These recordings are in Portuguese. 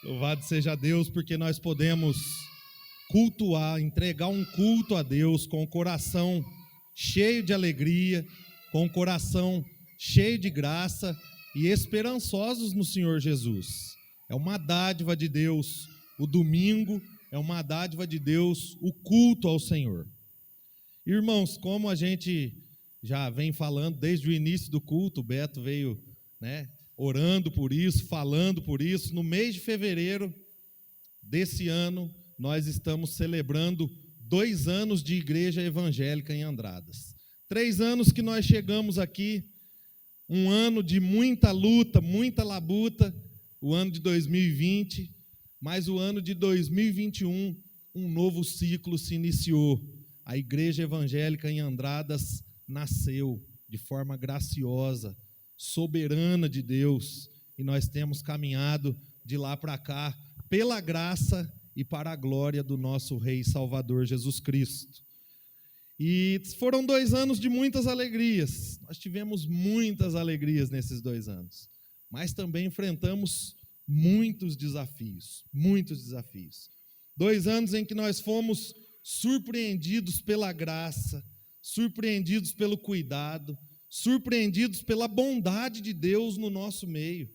Louvado seja Deus, porque nós podemos cultuar, entregar um culto a Deus com o coração cheio de alegria, com o coração cheio de graça e esperançosos no Senhor Jesus. É uma dádiva de Deus o domingo, é uma dádiva de Deus o culto ao Senhor. Irmãos, como a gente já vem falando desde o início do culto, o Beto veio, orando por isso, falando por isso. No mês de fevereiro desse ano, nós estamos celebrando 2 anos de igreja evangélica em Andradas. 3 anos que nós chegamos aqui, um ano de muita luta, muita labuta, o ano de 2020, mas o ano de 2021, um novo ciclo se iniciou. A igreja evangélica em Andradas nasceu de forma graciosa, soberana de Deus, e nós temos caminhado de lá para cá, pela graça e para a glória do nosso Rei e Salvador Jesus Cristo. E foram 2 anos de muitas alegrias, nós tivemos muitas alegrias nesses 2 anos, mas também enfrentamos muitos desafios. 2 anos em que nós fomos surpreendidos pela graça, surpreendidos pelo cuidado, surpreendidos pela bondade de Deus no nosso meio.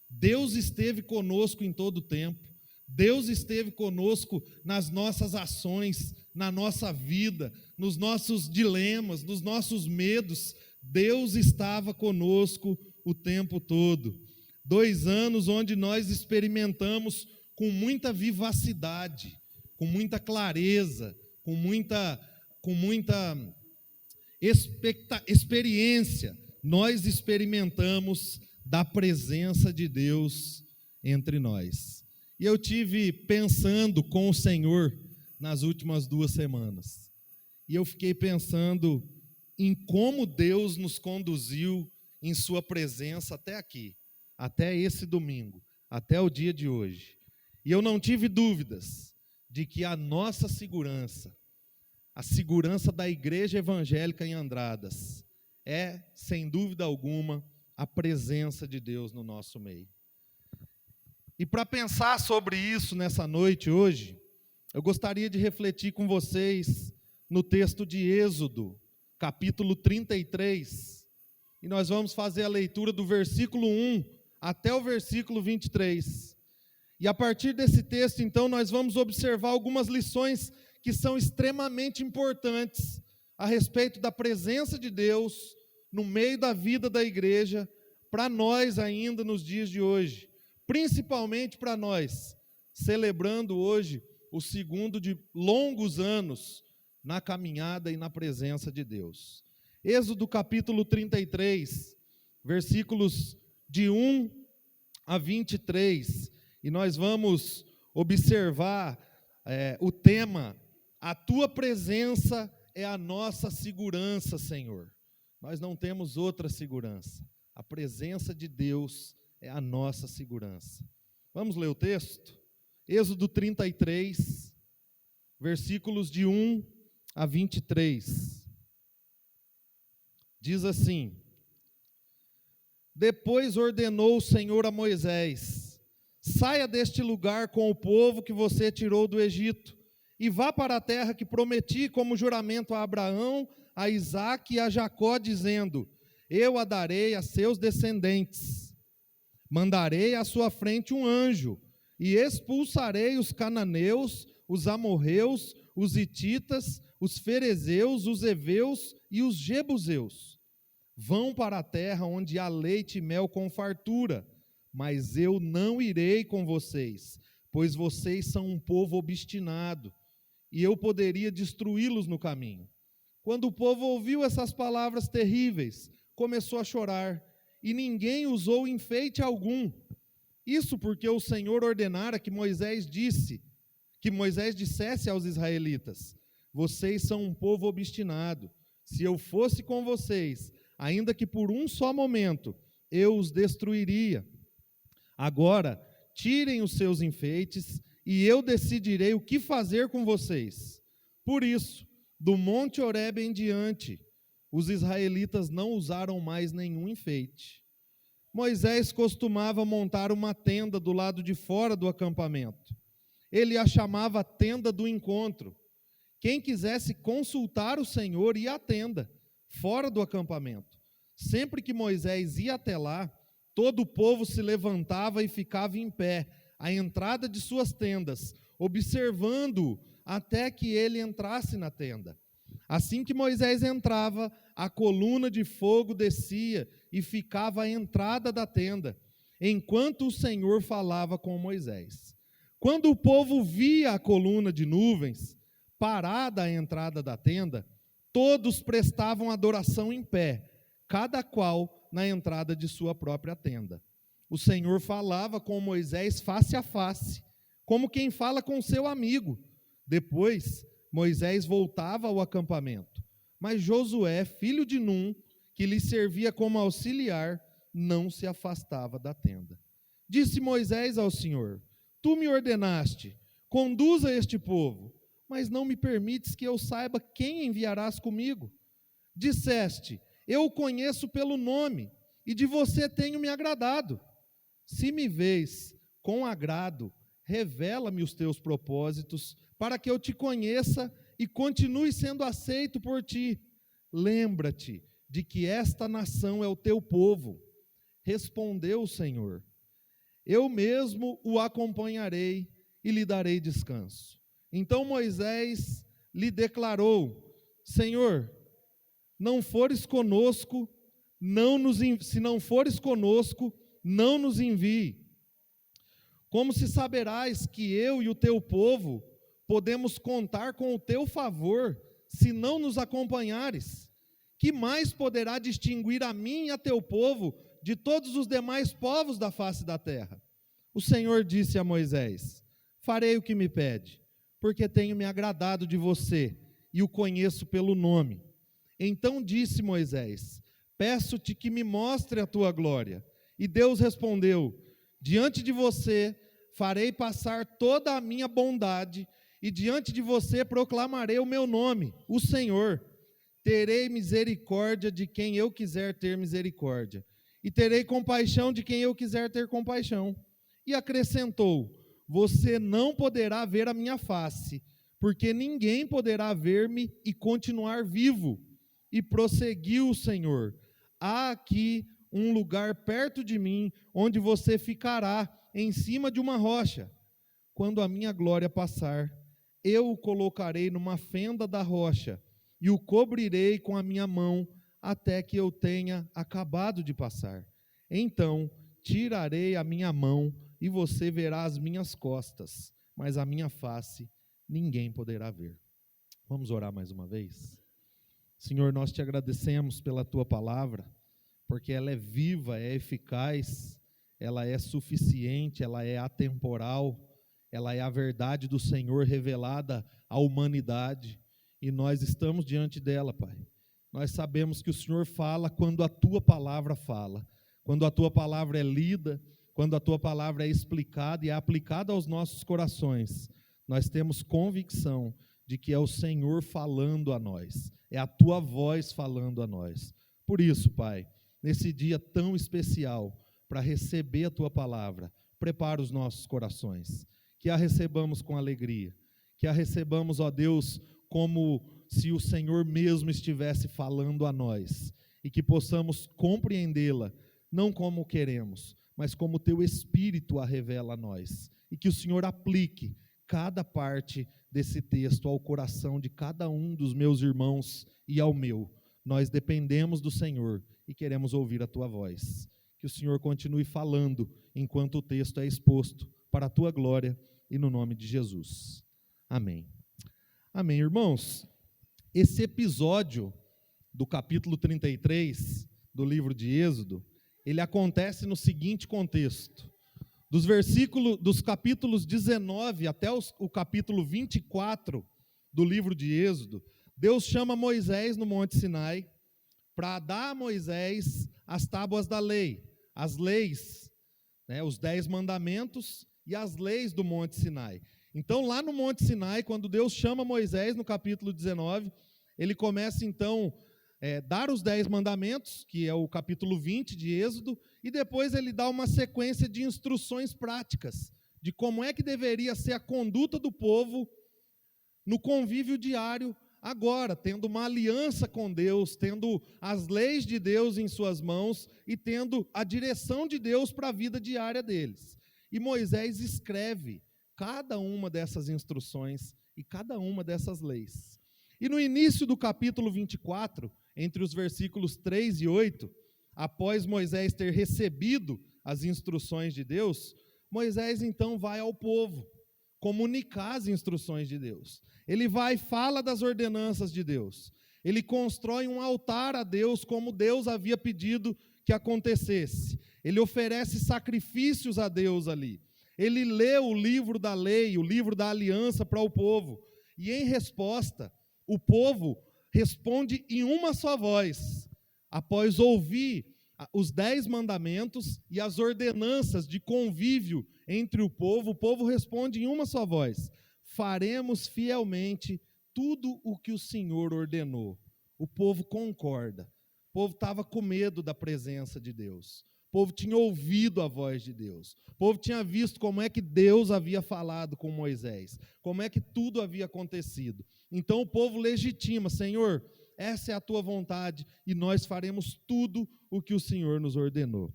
Deus esteve conosco em todo o tempo, Deus esteve conosco nas nossas ações, na nossa vida, nos nossos dilemas, nos nossos medos. Deus estava conosco o tempo todo. 2 anos onde nós experimentamos com muita vivacidade, com muita clareza, com muita experiência, nós experimentamos da presença de Deus entre nós. E eu tive pensando com o Senhor nas últimas 2 semanas, e eu fiquei pensando em como Deus nos conduziu em sua presença até aqui, até esse domingo, até o dia de hoje. E eu não tive dúvidas de que a nossa segurança, a segurança da igreja evangélica em Andradas, é, sem dúvida alguma, a presença de Deus no nosso meio. E para pensar sobre isso nessa noite hoje, eu gostaria de refletir com vocês no texto de Êxodo, capítulo 33, e nós vamos fazer a leitura do versículo 1 até o versículo 23. E a partir desse texto, então, nós vamos observar algumas lições que são extremamente importantes a respeito da presença de Deus no meio da vida da igreja, para nós ainda nos dias de hoje, principalmente para nós, celebrando hoje o segundo de longos anos na caminhada e na presença de Deus. Êxodo capítulo 33, versículos de 1 a 23, e nós vamos observar o tema: a tua presença é a nossa segurança, Senhor. Nós não temos outra segurança. A presença de Deus é a nossa segurança. Vamos ler o texto? Êxodo 33, versículos de 1 a 23. Diz assim: Depois ordenou o Senhor a Moisés: saia deste lugar com o povo que você tirou do Egito, e vá para a terra que prometi como juramento a Abraão, a Isaque e a Jacó, dizendo: eu a darei a seus descendentes. Mandarei à sua frente um anjo, e expulsarei os cananeus, os amorreus, os hititas, os ferezeus, os heveus e os jebuseus. Vão para a terra onde há leite e mel com fartura, mas eu não irei com vocês, pois vocês são um povo obstinado, e eu poderia destruí-los no caminho. Quando o povo ouviu essas palavras terríveis, começou a chorar, e ninguém usou enfeite algum. Isso porque o Senhor ordenara que Moisés dissesse aos israelitas: vocês são um povo obstinado. Se eu fosse com vocês, ainda que por um só momento, eu os destruiria. Agora, tirem os seus enfeites, e eu decidirei o que fazer com vocês. Por isso, do Monte Horebe em diante, os israelitas não usaram mais nenhum enfeite. Moisés costumava montar uma tenda do lado de fora do acampamento. Ele a chamava tenda do encontro. Quem quisesse consultar o Senhor ia à tenda, fora do acampamento. Sempre que Moisés ia até lá, todo o povo se levantava e ficava em pé, à entrada de suas tendas, observando-o até que ele entrasse na tenda. Assim que Moisés entrava, a coluna de fogo descia e ficava à entrada da tenda, enquanto o Senhor falava com Moisés. Quando o povo via a coluna de nuvens parada à entrada da tenda, todos prestavam adoração em pé, cada qual na entrada de sua própria tenda. O Senhor falava com Moisés face a face, como quem fala com seu amigo. Depois, Moisés voltava ao acampamento, mas Josué, filho de Num, que lhe servia como auxiliar, não se afastava da tenda. Disse Moisés ao Senhor: Tu me ordenaste, conduza este povo, mas não me permites que eu saiba quem enviarás comigo. Disseste: Eu o conheço pelo nome, e de você tenho me agradado. Se me vês com agrado, revela-me os teus propósitos, para que eu te conheça e continue sendo aceito por ti. Lembra-te de que esta nação é o teu povo. Respondeu o Senhor: Eu mesmo o acompanharei e lhe darei descanso. Então Moisés lhe declarou: Senhor, não fores conosco, se não fores conosco, não nos envie. Como se saberás que eu e o teu povo podemos contar com o teu favor, se não nos acompanhares? Que mais poderá distinguir a mim e a teu povo de todos os demais povos da face da terra? O Senhor disse a Moisés: Farei o que me pede, porque tenho me agradado de você e o conheço pelo nome. Então disse Moisés: Peço-te que me mostre a tua glória. E Deus respondeu: Diante de você farei passar toda a minha bondade, e diante de você proclamarei o meu nome, o Senhor. Terei misericórdia de quem eu quiser ter misericórdia, e terei compaixão de quem eu quiser ter compaixão. E acrescentou: Você não poderá ver a minha face, porque ninguém poderá ver-me e continuar vivo. E prosseguiu o Senhor: Há aqui um lugar perto de mim, onde você ficará em cima de uma rocha. Quando a minha glória passar, eu o colocarei numa fenda da rocha, e o cobrirei com a minha mão, até que eu tenha acabado de passar. Então tirarei a minha mão, e você verá as minhas costas, mas a minha face ninguém poderá ver. Vamos orar mais uma vez? Senhor, nós te agradecemos pela tua palavra, porque ela é viva, é eficaz, ela é suficiente, ela é atemporal, ela é a verdade do Senhor revelada à humanidade, e nós estamos diante dela, Pai. Nós sabemos que o Senhor fala quando a tua palavra fala, quando a tua palavra é lida, quando a tua palavra é explicada e é aplicada aos nossos corações. Nós temos convicção de que é o Senhor falando a nós, é a tua voz falando a nós. Por isso, Pai, nesse dia tão especial, para receber a tua palavra, prepara os nossos corações, que a recebamos com alegria, que a recebamos, ó Deus, como se o Senhor mesmo estivesse falando a nós, e que possamos compreendê-la, não como queremos, mas como o teu Espírito a revela a nós, e que o Senhor aplique cada parte desse texto ao coração de cada um dos meus irmãos e ao meu. Nós dependemos do Senhor e queremos ouvir a tua voz. Que o Senhor continue falando enquanto o texto é exposto, para a tua glória e no nome de Jesus. Amém. Amém, irmãos. Esse episódio do capítulo 33 do livro de Êxodo, ele acontece no seguinte contexto: dos capítulos 19 até o capítulo 24 do livro de Êxodo, Deus chama Moisés no Monte Sinai para dar a Moisés as tábuas da lei, as leis, os 10 mandamentos e as leis do Monte Sinai. Então, lá no Monte Sinai, quando Deus chama Moisés no capítulo 19, ele começa então dar os 10 mandamentos, que é o capítulo 20 de Êxodo, e depois ele dá uma sequência de instruções práticas, de como é que deveria ser a conduta do povo no convívio diário, agora, tendo uma aliança com Deus, tendo as leis de Deus em suas mãos e tendo a direção de Deus para a vida diária deles. E Moisés escreve cada uma dessas instruções e cada uma dessas leis. E no início do capítulo 24, entre os versículos 3 e 8, após Moisés ter recebido as instruções de Deus, Moisés então vai ao povo comunicar as instruções de Deus. Ele vai e fala das ordenanças de Deus. Ele constrói um altar a Deus como Deus havia pedido que acontecesse. Ele oferece sacrifícios a Deus ali. Ele lê o livro da lei, o livro da aliança para o povo. E em resposta, o povo responde em uma só voz, após ouvir os 10 mandamentos e as ordenanças de convívio entre o povo responde em uma só voz: faremos fielmente tudo o que o Senhor ordenou. O povo concorda. O povo estava com medo da presença de Deus. O povo tinha ouvido a voz de Deus. O povo tinha visto como é que Deus havia falado com Moisés, como é que tudo havia acontecido. Então o povo legitima: Senhor, essa é a tua vontade e nós faremos tudo o que o Senhor nos ordenou.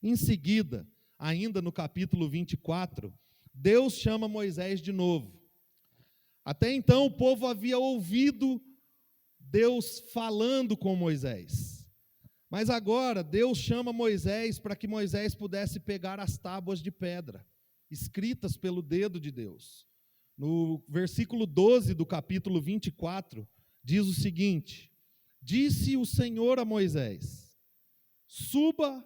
Em seguida, ainda no capítulo 24, Deus chama Moisés de novo. Até então o povo havia ouvido Deus falando com Moisés. Mas agora Deus chama Moisés para que Moisés pudesse pegar as tábuas de pedra, escritas pelo dedo de Deus. No versículo 12 do capítulo 24, diz o seguinte: disse o Senhor a Moisés: suba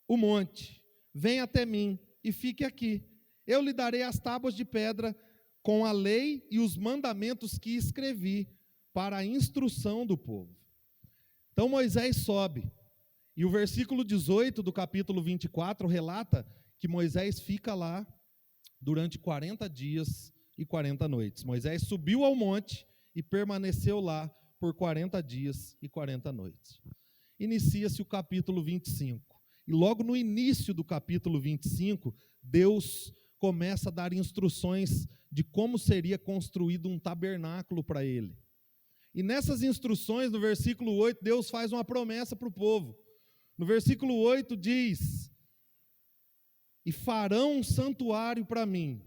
o monte, venha até mim e fique aqui. Eu lhe darei as tábuas de pedra com a lei e os mandamentos que escrevi para a instrução do povo. Então Moisés sobe. E o versículo 18 do capítulo 24 relata que Moisés fica lá durante 40 dias e 40 noites. Moisés subiu ao monte e permaneceu lá por 40 dias e 40 noites. Inicia-se o capítulo 25. E logo no início do capítulo 25, Deus começa a dar instruções de como seria construído um tabernáculo para ele. E nessas instruções, no versículo 8, Deus faz uma promessa para o povo. No versículo 8 diz: e farão um santuário para mim,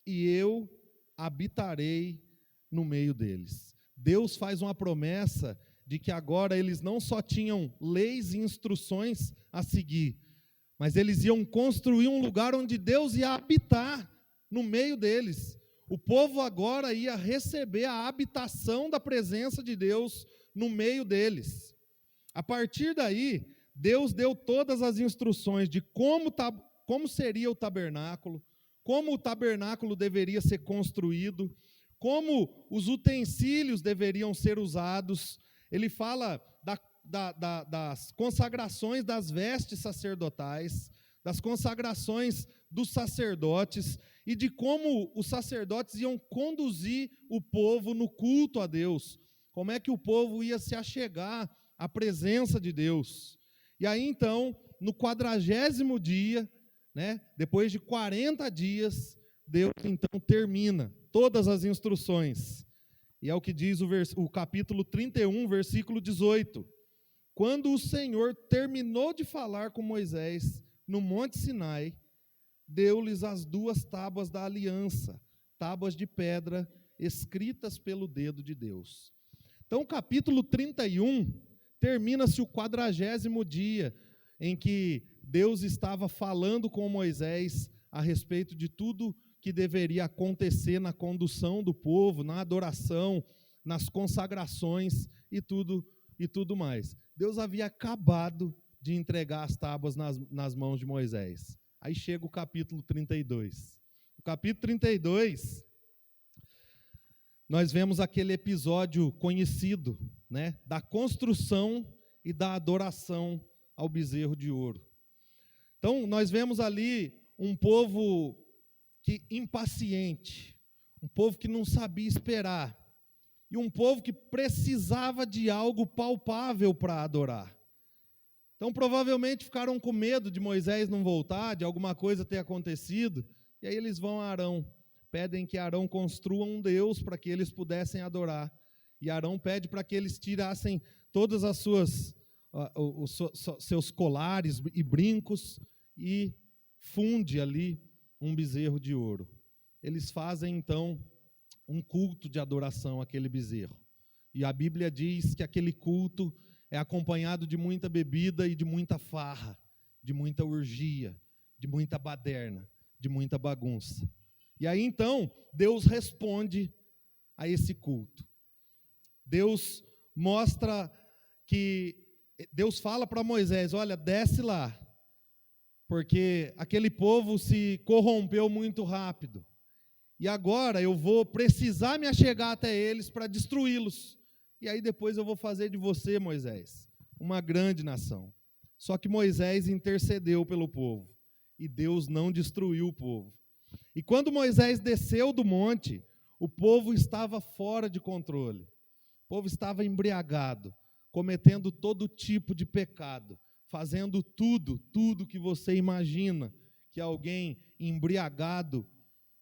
e eu habitarei no meio deles. Deus faz uma promessa de que agora eles não só tinham leis e instruções a seguir, mas eles iam construir um lugar onde Deus ia habitar no meio deles. O povo agora ia receber a habitação da presença de Deus no meio deles. A partir daí, Deus deu todas as instruções de como seria o tabernáculo, como o tabernáculo deveria ser construído, como os utensílios deveriam ser usados. Ele fala das consagrações das vestes sacerdotais, das consagrações dos sacerdotes e de como os sacerdotes iam conduzir o povo no culto a Deus, como é que o povo ia se achegar à presença de Deus. E aí então, no 40º dia, depois de 40 dias, Deus então termina todas as instruções. E é o que diz o capítulo 31, versículo 18. Quando o Senhor terminou de falar com Moisés no Monte Sinai, deu-lhes as 2 tábuas da aliança, tábuas de pedra, escritas pelo dedo de Deus. Então, o capítulo 31, termina-se o 40º dia, em que Deus estava falando com Moisés a respeito de tudo que deveria acontecer na condução do povo, na adoração, nas consagrações e tudo mais. Deus havia acabado de entregar as tábuas nas mãos de Moisés. Aí chega o capítulo 32. No capítulo 32, nós vemos aquele episódio conhecido, da construção e da adoração ao bezerro de ouro. Então, nós vemos ali um povo impaciente, um povo que não sabia esperar. e um povo que precisava de algo palpável para adorar. Então, provavelmente ficaram com medo de Moisés não voltar, de alguma coisa ter acontecido, e aí eles vão a Arão, pedem que Arão construa um Deus para que eles pudessem adorar. E Arão pede para que eles tirassem todas as seus colares e brincos e funde ali um bezerro de ouro. Eles fazem, então, um culto de adoração àquele bezerro. E a Bíblia diz que aquele culto é acompanhado de muita bebida e de muita farra, de muita orgia, de muita baderna, de muita bagunça. E aí, então, Deus responde a esse culto. Deus mostra que, Deus fala para Moisés, olha, desce lá, porque aquele povo se corrompeu muito rápido. E agora eu vou precisar me achegar até eles para destruí-los. E aí depois eu vou fazer de você, Moisés, uma grande nação. Só que Moisés intercedeu pelo povo, e Deus não destruiu o povo. E quando Moisés desceu do monte, o povo estava fora de controle. O povo estava embriagado, cometendo todo tipo de pecado, fazendo tudo que você imagina que alguém embriagado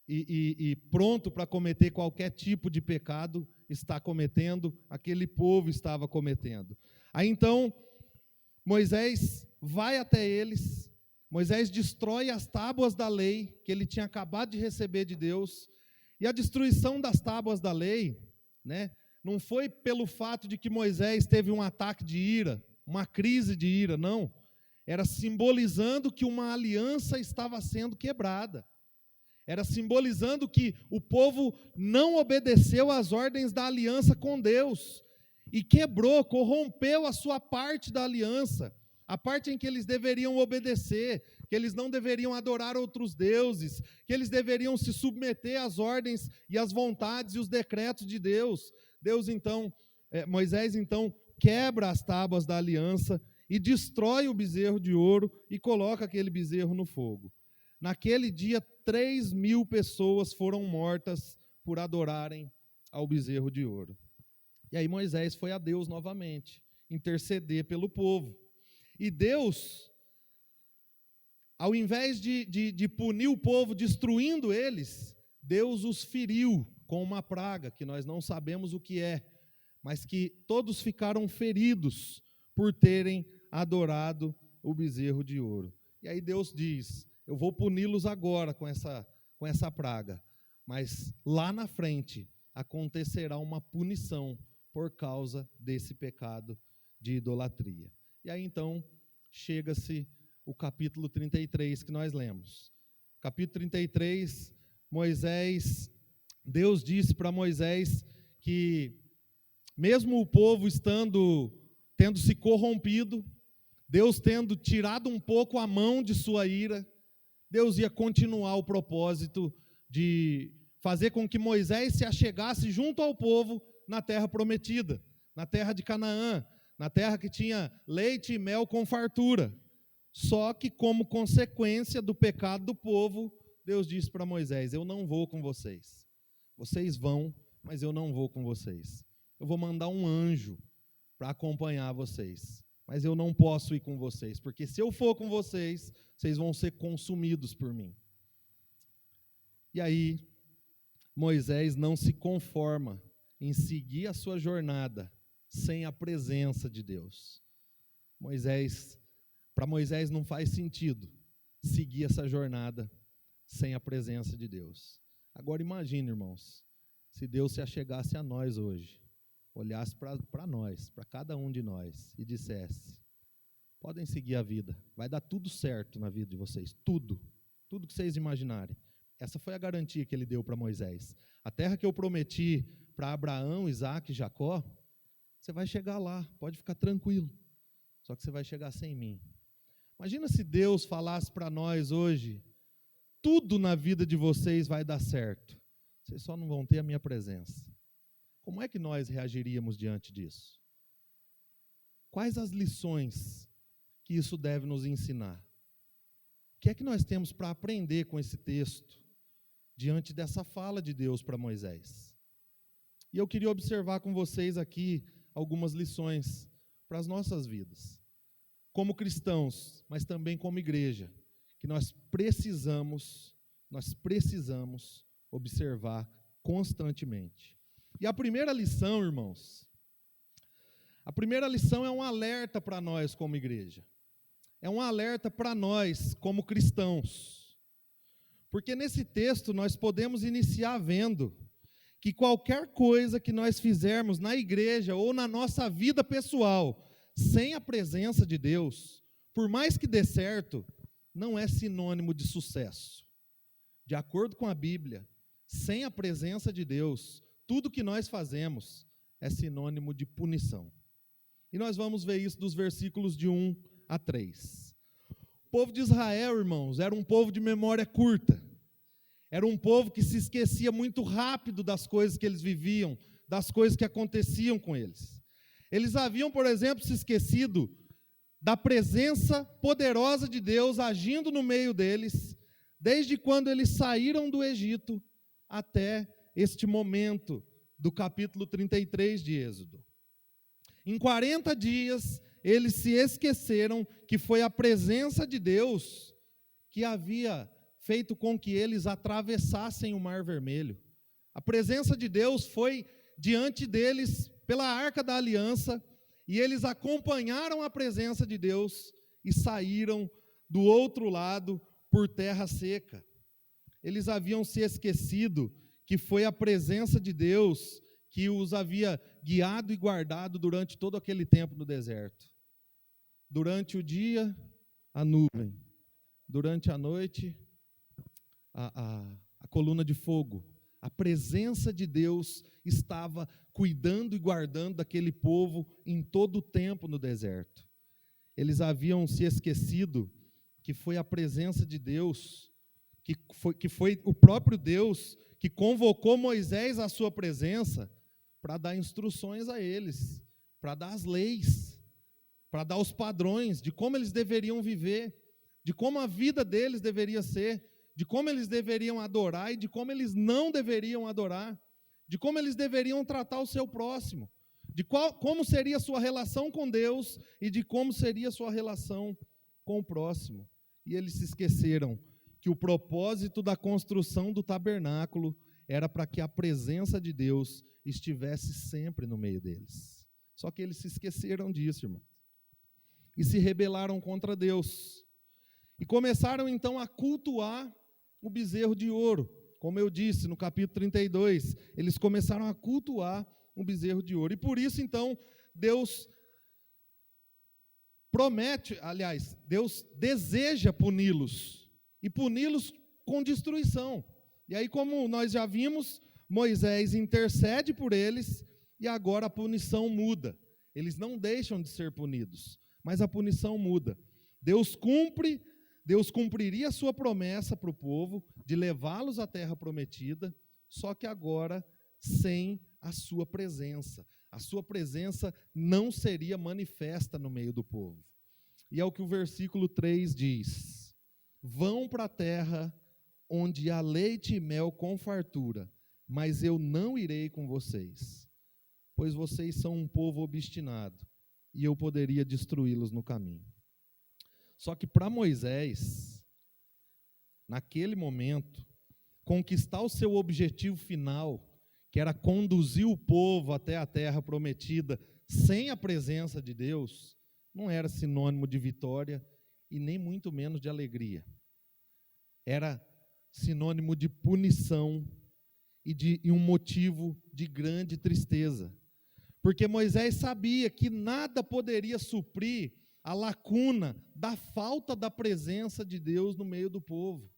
e pronto para cometer qualquer tipo de pecado está cometendo, aquele povo estava cometendo. Aí então, Moisés vai até eles, Moisés destrói as tábuas da lei que ele tinha acabado de receber de Deus, e a destruição das tábuas da lei, né, não foi pelo fato de que Moisés teve um ataque de ira, uma crise de ira, não. Era simbolizando que uma aliança estava sendo quebrada. Era simbolizando que o povo não obedeceu às ordens da aliança com Deus e quebrou, corrompeu a sua parte da aliança, a parte em que eles deveriam obedecer, que eles não deveriam adorar outros deuses, que eles deveriam se submeter às ordens e às vontades e os decretos de Deus. Moisés então quebra as tábuas da aliança e destrói o bezerro de ouro e coloca aquele bezerro no fogo. Naquele dia, 3.000 pessoas foram mortas por adorarem ao bezerro de ouro. E aí Moisés foi a Deus novamente, interceder pelo povo. E Deus, ao invés de punir o povo, destruindo eles, Deus os feriu com uma praga, que nós não sabemos o que é, mas que todos ficaram feridos por terem adorado o bezerro de ouro. E aí Deus diz, eu vou puni-los agora com essa praga, mas lá na frente acontecerá uma punição por causa desse pecado de idolatria. E aí então chega-se o capítulo 33 que nós lemos. Capítulo 33, Deus disse para Moisés que mesmo o povo tendo se corrompido, Deus tendo tirado um pouco a mão de sua ira, Deus ia continuar o propósito de fazer com que Moisés se achegasse junto ao povo na terra prometida, na terra de Canaã, na terra que tinha leite e mel com fartura. Só que como consequência do pecado do povo, Deus disse para Moisés, eu não vou com vocês. Vocês vão, mas eu não vou com vocês. Eu vou mandar um anjo para acompanhar vocês. Mas eu não posso ir com vocês, porque se eu for com vocês, vocês vão ser consumidos por mim. E aí, Moisés não se conforma em seguir a sua jornada sem a presença de Deus. Para Moisés não faz sentido seguir essa jornada sem a presença de Deus. Agora imagine, irmãos, se Deus se achegasse a nós hoje, olhasse para nós, para cada um de nós, e dissesse, podem seguir a vida, vai dar tudo certo na vida de vocês, tudo que vocês imaginarem. Essa foi a garantia que ele deu para Moisés. A terra que eu prometi para Abraão, Isaac e Jacó, você vai chegar lá, pode ficar tranquilo, só que você vai chegar sem mim. Imagina se Deus falasse para nós hoje, tudo na vida de vocês vai dar certo, vocês só não vão ter a minha presença. Como é que nós reagiríamos diante disso? Quais as lições que isso deve nos ensinar? O que é que nós temos para aprender com esse texto, diante dessa fala de Deus para Moisés? E eu queria observar com vocês aqui algumas lições para as nossas vidas, como cristãos, mas também como igreja, que nós precisamos observar constantemente. E a primeira lição, irmãos, é um alerta para nós como igreja. É um alerta para nós como cristãos. Porque nesse texto nós podemos iniciar vendo que qualquer coisa que nós fizermos na igreja ou na nossa vida pessoal, sem a presença de Deus, por mais que dê certo, não é sinônimo de sucesso. De acordo com a Bíblia, sem a presença de Deus, tudo que nós fazemos é sinônimo de punição. E nós vamos ver isso dos versículos de 1 a 3. O povo de Israel, irmãos, era um povo de memória curta. Era um povo que se esquecia muito rápido das coisas que eles viviam, das coisas que aconteciam com eles. Eles haviam, por exemplo, se esquecido da presença poderosa de Deus agindo no meio deles, desde quando eles saíram do Egito até este momento do capítulo 33 de Êxodo. Em 40 dias, eles se esqueceram que foi a presença de Deus que havia feito com que eles atravessassem o Mar Vermelho. A presença de Deus foi diante deles pela Arca da Aliança, e eles acompanharam a presença de Deus e saíram do outro lado por terra seca. Eles haviam se esquecido que foi a presença de Deus que os havia guiado e guardado durante todo aquele tempo no deserto. Durante o dia, a nuvem. Durante a noite, a coluna de fogo. A presença de Deus estava cuidando e guardando daquele povo em todo o tempo no deserto. Eles haviam se esquecido que foi a presença de Deus, que foi o próprio Deus que convocou Moisés à sua presença para dar instruções a eles, para dar as leis, para dar os padrões de como eles deveriam viver, de como a vida deles deveria ser, de como eles deveriam adorar e de como eles não deveriam adorar, de como eles deveriam tratar o seu próximo, de como seria a sua relação com Deus e de como seria a sua relação com o próximo. E eles se esqueceram que o propósito da construção do tabernáculo era para que a presença de Deus estivesse sempre no meio deles. Só que eles se esqueceram disso, irmão, e se rebelaram contra Deus. E começaram então a cultuar o bezerro de ouro. Como eu disse no capítulo 32, eles começaram a cultuar um bezerro de ouro. E por isso então Deus Deus deseja puni-los, e puni-los com destruição. E aí, como nós já vimos, Moisés intercede por eles, e agora a punição muda. Eles não deixam de ser punidos, mas a punição muda. Deus cumpriria a sua promessa para o povo de levá-los à terra prometida, só que agora sem a sua presença. A sua presença não seria manifesta no meio do povo. E é o que o versículo 3 diz: vão para a terra onde há leite e mel com fartura, mas eu não irei com vocês, pois vocês são um povo obstinado, e eu poderia destruí-los no caminho. Só que para Moisés, naquele momento, conquistar o seu objetivo final, que era conduzir o povo até a terra prometida, sem a presença de Deus, não era sinônimo de vitória e nem muito menos de alegria. Era sinônimo de punição e um motivo de grande tristeza. Porque Moisés sabia que nada poderia suprir a lacuna da falta da presença de Deus no meio do povo.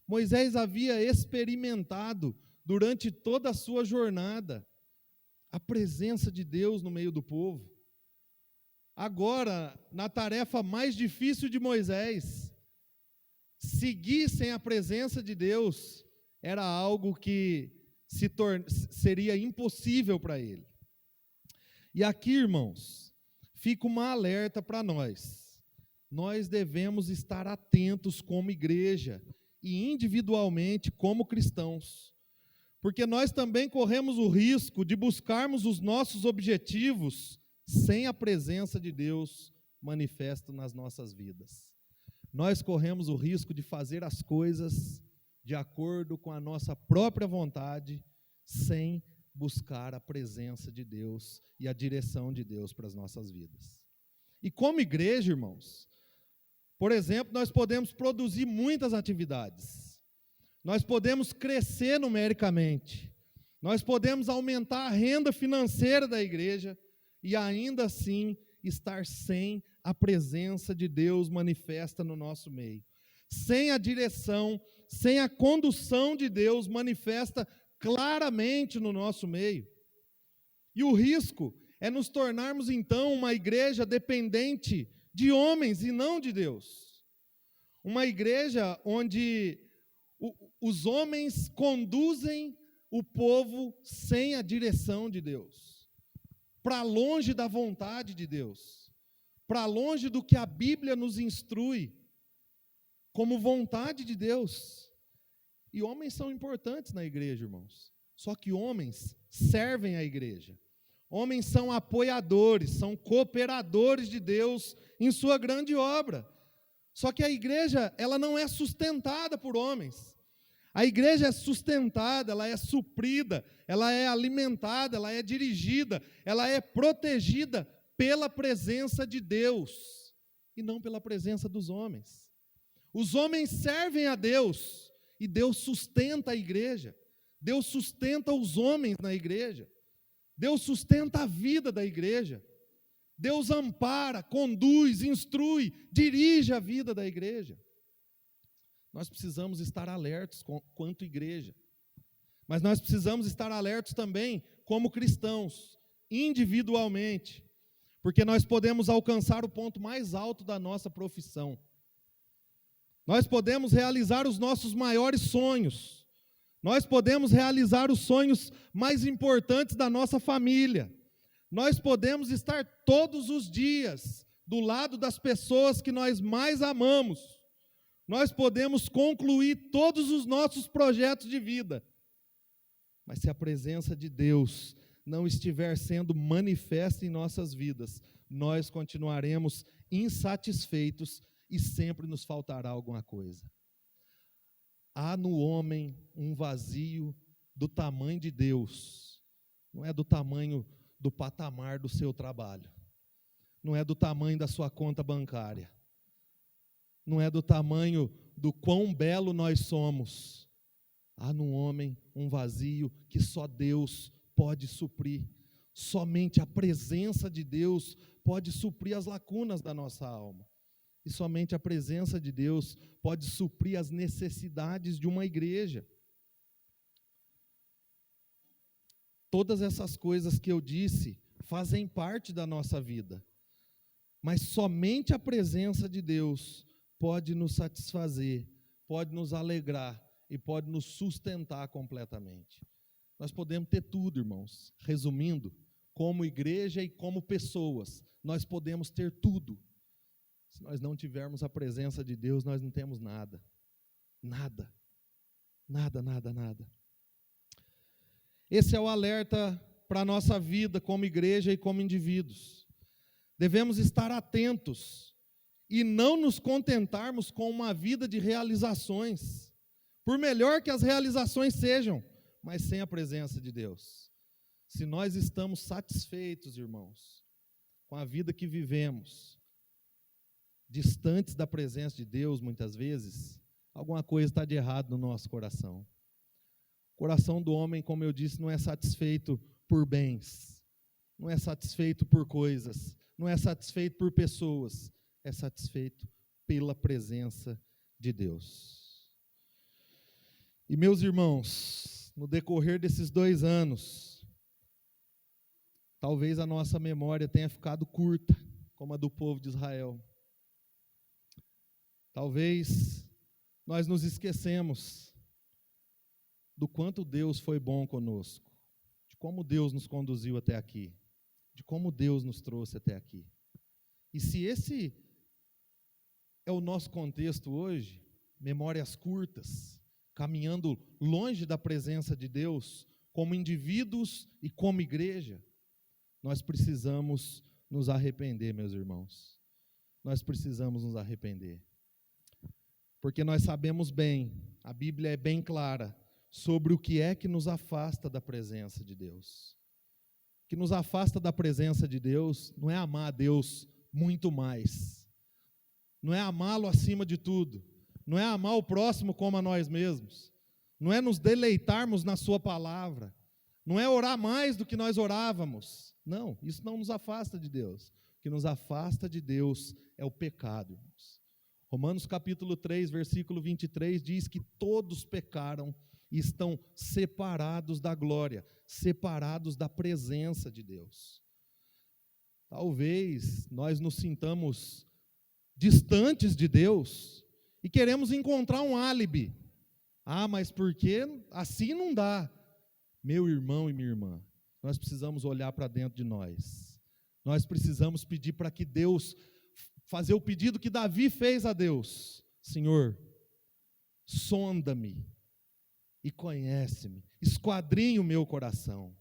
Moisés havia experimentado durante toda a sua jornada a presença de Deus no meio do povo. Agora, na tarefa mais difícil de Moisés, seguir sem a presença de Deus era algo que seria impossível para ele. E aqui, irmãos, fica uma alerta para nós. Nós devemos estar atentos como igreja e individualmente como cristãos, porque nós também corremos o risco de buscarmos os nossos objetivos sem a presença de Deus manifesto nas nossas vidas. Nós corremos o risco de fazer as coisas de acordo com a nossa própria vontade, sem buscar a presença de Deus e a direção de Deus para as nossas vidas. E como igreja, irmãos, por exemplo, nós podemos produzir muitas atividades, nós podemos crescer numericamente, nós podemos aumentar a renda financeira da igreja e ainda assim estar sem a presença de Deus manifesta no nosso meio, sem a direção, sem a condução de Deus manifesta claramente no nosso meio. E o risco é nos tornarmos então uma igreja dependente de homens e não de Deus. Uma igreja onde os homens conduzem o povo sem a direção de Deus, para longe da vontade de Deus, para longe do que a Bíblia nos instrui como vontade de Deus. E homens são importantes na igreja, irmãos. Só que homens servem a igreja. Homens são apoiadores, são cooperadores de Deus em sua grande obra. Só que a igreja, ela não é sustentada por homens. A igreja é sustentada, ela é suprida, ela é alimentada, ela é dirigida, ela é protegida pela presença de Deus e não pela presença dos homens. Os homens servem a Deus e Deus sustenta a igreja. Deus sustenta os homens na igreja. Deus sustenta a vida da igreja. Deus ampara, conduz, instrui, dirige a vida da igreja. Nós precisamos estar alertos quanto igreja. Mas nós precisamos estar alertos também como cristãos, individualmente, porque nós podemos alcançar o ponto mais alto da nossa profissão. Nós podemos realizar os nossos maiores sonhos. Nós podemos realizar os sonhos mais importantes da nossa família. Nós podemos estar todos os dias do lado das pessoas que nós mais amamos. Nós podemos concluir todos os nossos projetos de vida. Mas se a presença de Deus não estiver sendo manifesta em nossas vidas, nós continuaremos insatisfeitos e sempre nos faltará alguma coisa. Há no homem um vazio do tamanho de Deus, não é do tamanho do patamar do seu trabalho, não é do tamanho da sua conta bancária, não é do tamanho do quão belo nós somos. Há no homem um vazio que só Deus pode suprir, somente a presença de Deus pode suprir as lacunas da nossa alma. E somente a presença de Deus pode suprir as necessidades de uma igreja. Todas essas coisas que eu disse fazem parte da nossa vida, mas somente a presença de Deus pode nos satisfazer, pode nos alegrar e pode nos sustentar completamente. Nós podemos ter tudo, irmãos. Resumindo, como igreja e como pessoas, nós podemos ter tudo. Se nós não tivermos a presença de Deus, nós não temos nada. Nada. Nada, nada, nada. Esse é o alerta para a nossa vida como igreja e como indivíduos. Devemos estar atentos e não nos contentarmos com uma vida de realizações, por melhor que as realizações sejam, mas sem a presença de Deus. Se nós estamos satisfeitos, irmãos, com a vida que vivemos, distantes da presença de Deus, muitas vezes, alguma coisa está de errado no nosso coração. O coração do homem, como eu disse, não é satisfeito por bens, não é satisfeito por coisas, não é satisfeito por pessoas, é satisfeito pela presença de Deus. E meus irmãos, no decorrer desses 2 anos, talvez a nossa memória tenha ficado curta, como a do povo de Israel. Talvez nós nos esquecemos do quanto Deus foi bom conosco, de como Deus nos conduziu até aqui, de como Deus nos trouxe até aqui. E se esse é o nosso contexto hoje, memórias curtas, caminhando longe da presença de Deus, como indivíduos e como igreja, nós precisamos nos arrepender, meus irmãos. Nós precisamos nos arrepender. Porque nós sabemos bem, a Bíblia é bem clara, sobre o que é que nos afasta da presença de Deus. O que nos afasta da presença de Deus não é amar a Deus muito mais, não é amá-lo acima de tudo, não é amar o próximo como a nós mesmos, não é nos deleitarmos na sua palavra, não é orar mais do que nós orávamos. Não, isso não nos afasta de Deus. O que nos afasta de Deus é o pecado, irmãos. Romanos capítulo 3, versículo 23 diz que todos pecaram e estão separados da glória, separados da presença de Deus. Talvez nós nos sintamos distantes de Deus e queremos encontrar um álibi. Ah, mas porque assim não dá. Meu irmão e minha irmã, nós precisamos olhar para dentro de nós. Nós precisamos pedir para que Deus, fazer o pedido que Davi fez a Deus. Senhor, sonda-me e conhece-me, esquadrinha o meu coração.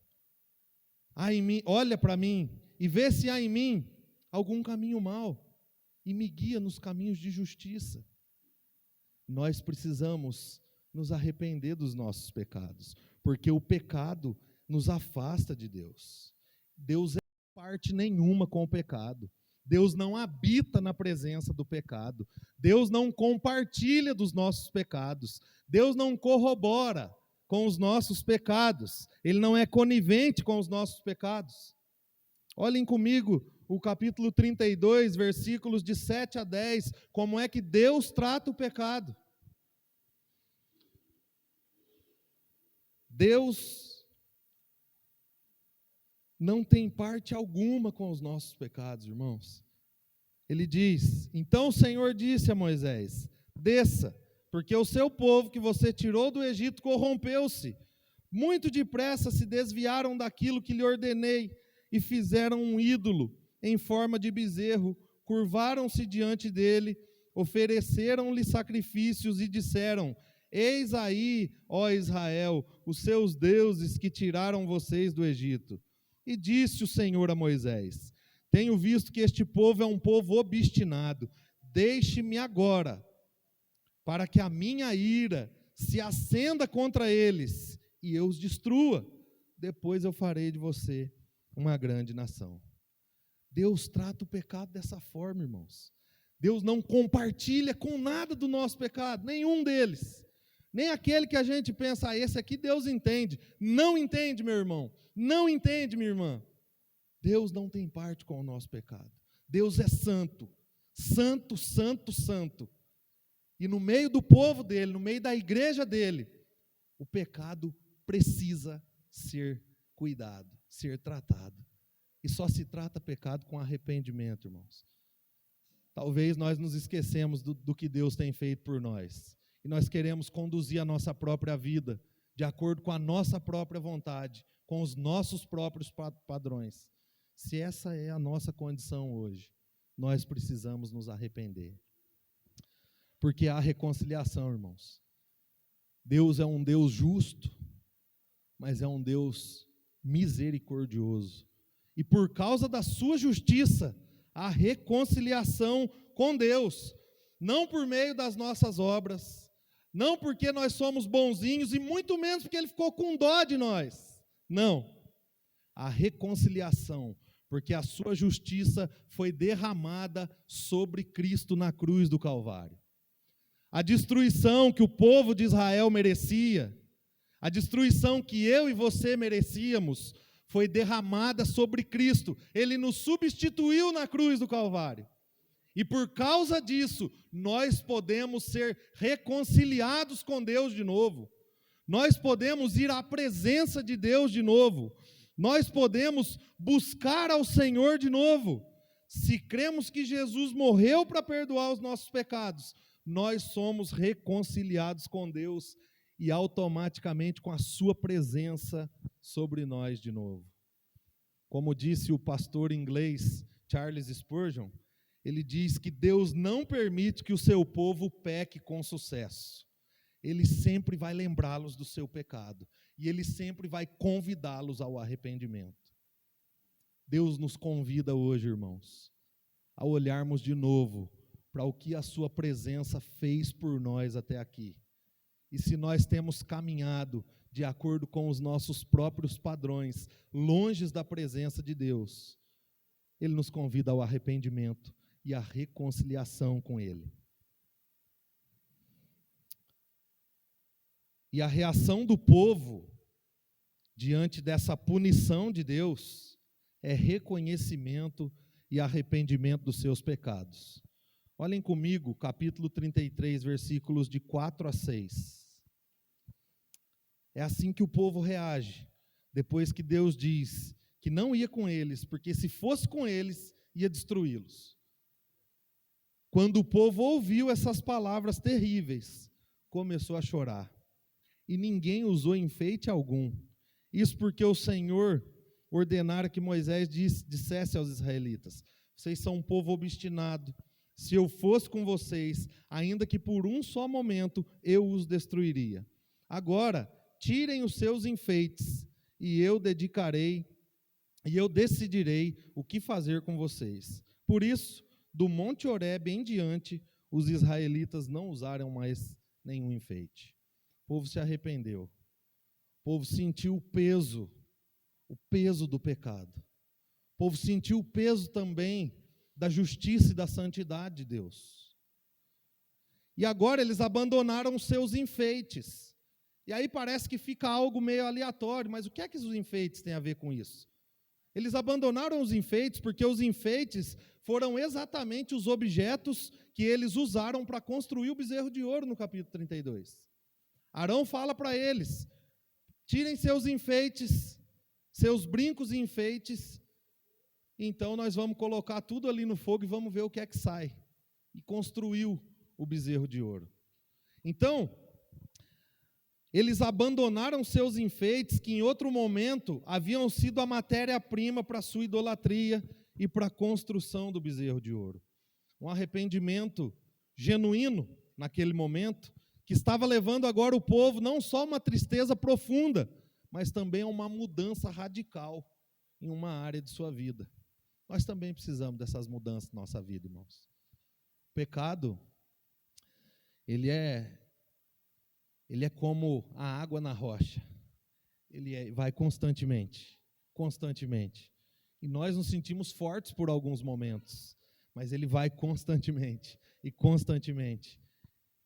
Há em mim, olha para mim e vê se há em mim algum caminho mau e me guia nos caminhos de justiça. Nós precisamos nos arrepender dos nossos pecados, porque o pecado nos afasta de Deus. Deus é parte nenhuma com o pecado. Deus não habita na presença do pecado. Deus não compartilha dos nossos pecados. Deus não corrobora com os nossos pecados. Ele não é conivente com os nossos pecados. Olhem comigo o capítulo 32, versículos de 7 a 10, como é que Deus trata o pecado. Deus não tem parte alguma com os nossos pecados, irmãos. Ele diz: então o Senhor disse a Moisés: desça, porque o seu povo que você tirou do Egito corrompeu-se. Muito depressa se desviaram daquilo que lhe ordenei e fizeram um ídolo em forma de bezerro, curvaram-se diante dele, ofereceram-lhe sacrifícios e disseram: eis aí, ó Israel, os seus deuses que tiraram vocês do Egito. E disse o Senhor a Moisés: tenho visto que este povo é um povo obstinado. Deixe-me agora, para que a minha ira se acenda contra eles e eu os destrua. Depois eu farei de você uma grande nação. Deus trata o pecado dessa forma, irmãos. Deus não compartilha com nada do nosso pecado, nenhum deles. Nem aquele que a gente pensa, esse aqui Deus entende. Não entende, meu irmão. Não entende, minha irmã. Deus não tem parte com o nosso pecado. Deus é santo. Santo, santo, santo. E no meio do povo dele, no meio da igreja dele, o pecado precisa ser cuidado, ser tratado. E só se trata pecado com arrependimento, irmãos. Talvez nós nos esquecemos do que Deus tem feito por nós. E nós queremos conduzir a nossa própria vida de acordo com a nossa própria vontade, com os nossos próprios padrões. Se essa é a nossa condição hoje, nós precisamos nos arrepender. Porque há reconciliação, irmãos. Deus é um Deus justo, mas é um Deus misericordioso. E por causa da sua justiça, há reconciliação com Deus. Não por meio das nossas obras, não porque nós somos bonzinhos e muito menos porque Ele ficou com dó de nós. Não. A reconciliação, porque a sua justiça foi derramada sobre Cristo na cruz do Calvário. A destruição que o povo de Israel merecia, a destruição que eu e você merecíamos, foi derramada sobre Cristo. Ele nos substituiu na cruz do Calvário. E por causa disso, nós podemos ser reconciliados com Deus de novo. Nós podemos ir à presença de Deus de novo. Nós podemos buscar ao Senhor de novo. Se cremos que Jesus morreu para perdoar os nossos pecados, nós somos reconciliados com Deus e automaticamente com a sua presença sobre nós de novo. Como disse o pastor inglês Charles Spurgeon, ele diz que Deus não permite que o seu povo peque com sucesso. Ele sempre vai lembrá-los do seu pecado. E Ele sempre vai convidá-los ao arrependimento. Deus nos convida hoje, irmãos, a olharmos de novo para o que a sua presença fez por nós até aqui. E se nós temos caminhado de acordo com os nossos próprios padrões, longe da presença de Deus, Ele nos convida ao arrependimento e à reconciliação com Ele. E a reação do povo diante dessa punição de Deus é reconhecimento e arrependimento dos seus pecados. Olhem comigo, capítulo 33, versículos de 4 a 6. É assim que o povo reage, depois que Deus diz que não ia com eles, porque se fosse com eles, ia destruí-los. Quando o povo ouviu essas palavras terríveis, começou a chorar. E ninguém usou enfeite algum. Isso porque o Senhor ordenara que Moisés dissesse aos israelitas: vocês são um povo obstinado. Se eu fosse com vocês, ainda que por um só momento, eu os destruiria. Agora, tirem os seus enfeites, e eu decidirei o que fazer com vocês. Por isso, do Monte Horebe em diante, os israelitas não usaram mais nenhum enfeite. O povo se arrependeu. O povo sentiu o peso do pecado. O povo sentiu o peso também da justiça e da santidade de Deus. E agora eles abandonaram os seus enfeites. E aí parece que fica algo meio aleatório, mas o que é que os enfeites têm a ver com isso? Eles abandonaram os enfeites porque os enfeites foram exatamente os objetos que eles usaram para construir o bezerro de ouro no capítulo 32. Arão fala para eles: tirem seus enfeites, seus brincos e enfeites, então nós vamos colocar tudo ali no fogo e vamos ver o que é que sai. E construiu o bezerro de ouro. Então, eles abandonaram seus enfeites, que em outro momento haviam sido a matéria-prima para a sua idolatria e para a construção do bezerro de ouro. Um arrependimento genuíno naquele momento, que estava levando agora o povo não só a uma tristeza profunda, mas também a uma mudança radical em uma área de sua vida. Nós também precisamos dessas mudanças na nossa vida, irmãos. O pecado, ele é como a água na rocha. Vai constantemente. E nós nos sentimos fortes por alguns momentos, mas ele vai constantemente.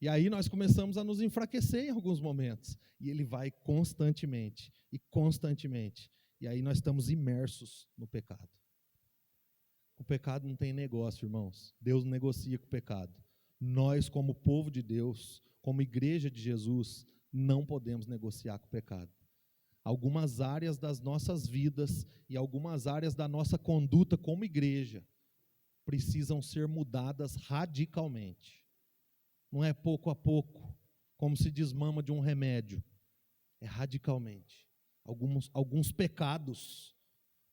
E aí nós começamos a nos enfraquecer em alguns momentos. E ele vai constantemente. E aí nós estamos imersos no pecado. O pecado não tem negócio, irmãos. Deus não negocia com o pecado. Nós, como povo de Deus, como igreja de Jesus, não podemos negociar com o pecado. Algumas áreas das nossas vidas e algumas áreas da nossa conduta como igreja precisam ser mudadas radicalmente. Não é pouco a pouco, como se desmama de um remédio. É radicalmente. Alguns pecados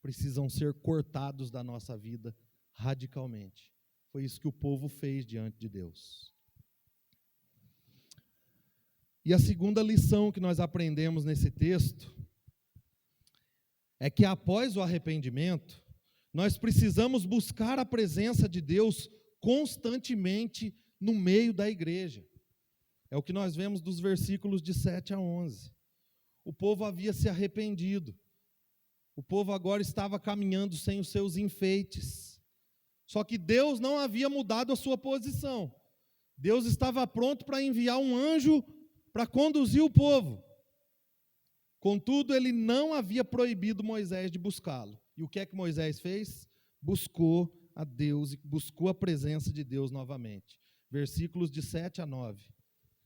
precisam ser cortados da nossa vida radicalmente. Foi isso que o povo fez diante de Deus. E a segunda lição que nós aprendemos nesse texto é que após o arrependimento, nós precisamos buscar a presença de Deus constantemente no meio da igreja. É o que nós vemos dos versículos de 7 a 11. O povo havia se arrependido. O povo agora estava caminhando sem os seus enfeites. Só que Deus não havia mudado a sua posição. Deus estava pronto para enviar um anjo para conduzir o povo. Contudo, ele não havia proibido Moisés de buscá-lo. E o que é que Moisés fez? Buscou a Deus e buscou a presença de Deus novamente. Versículos de 7 a 9.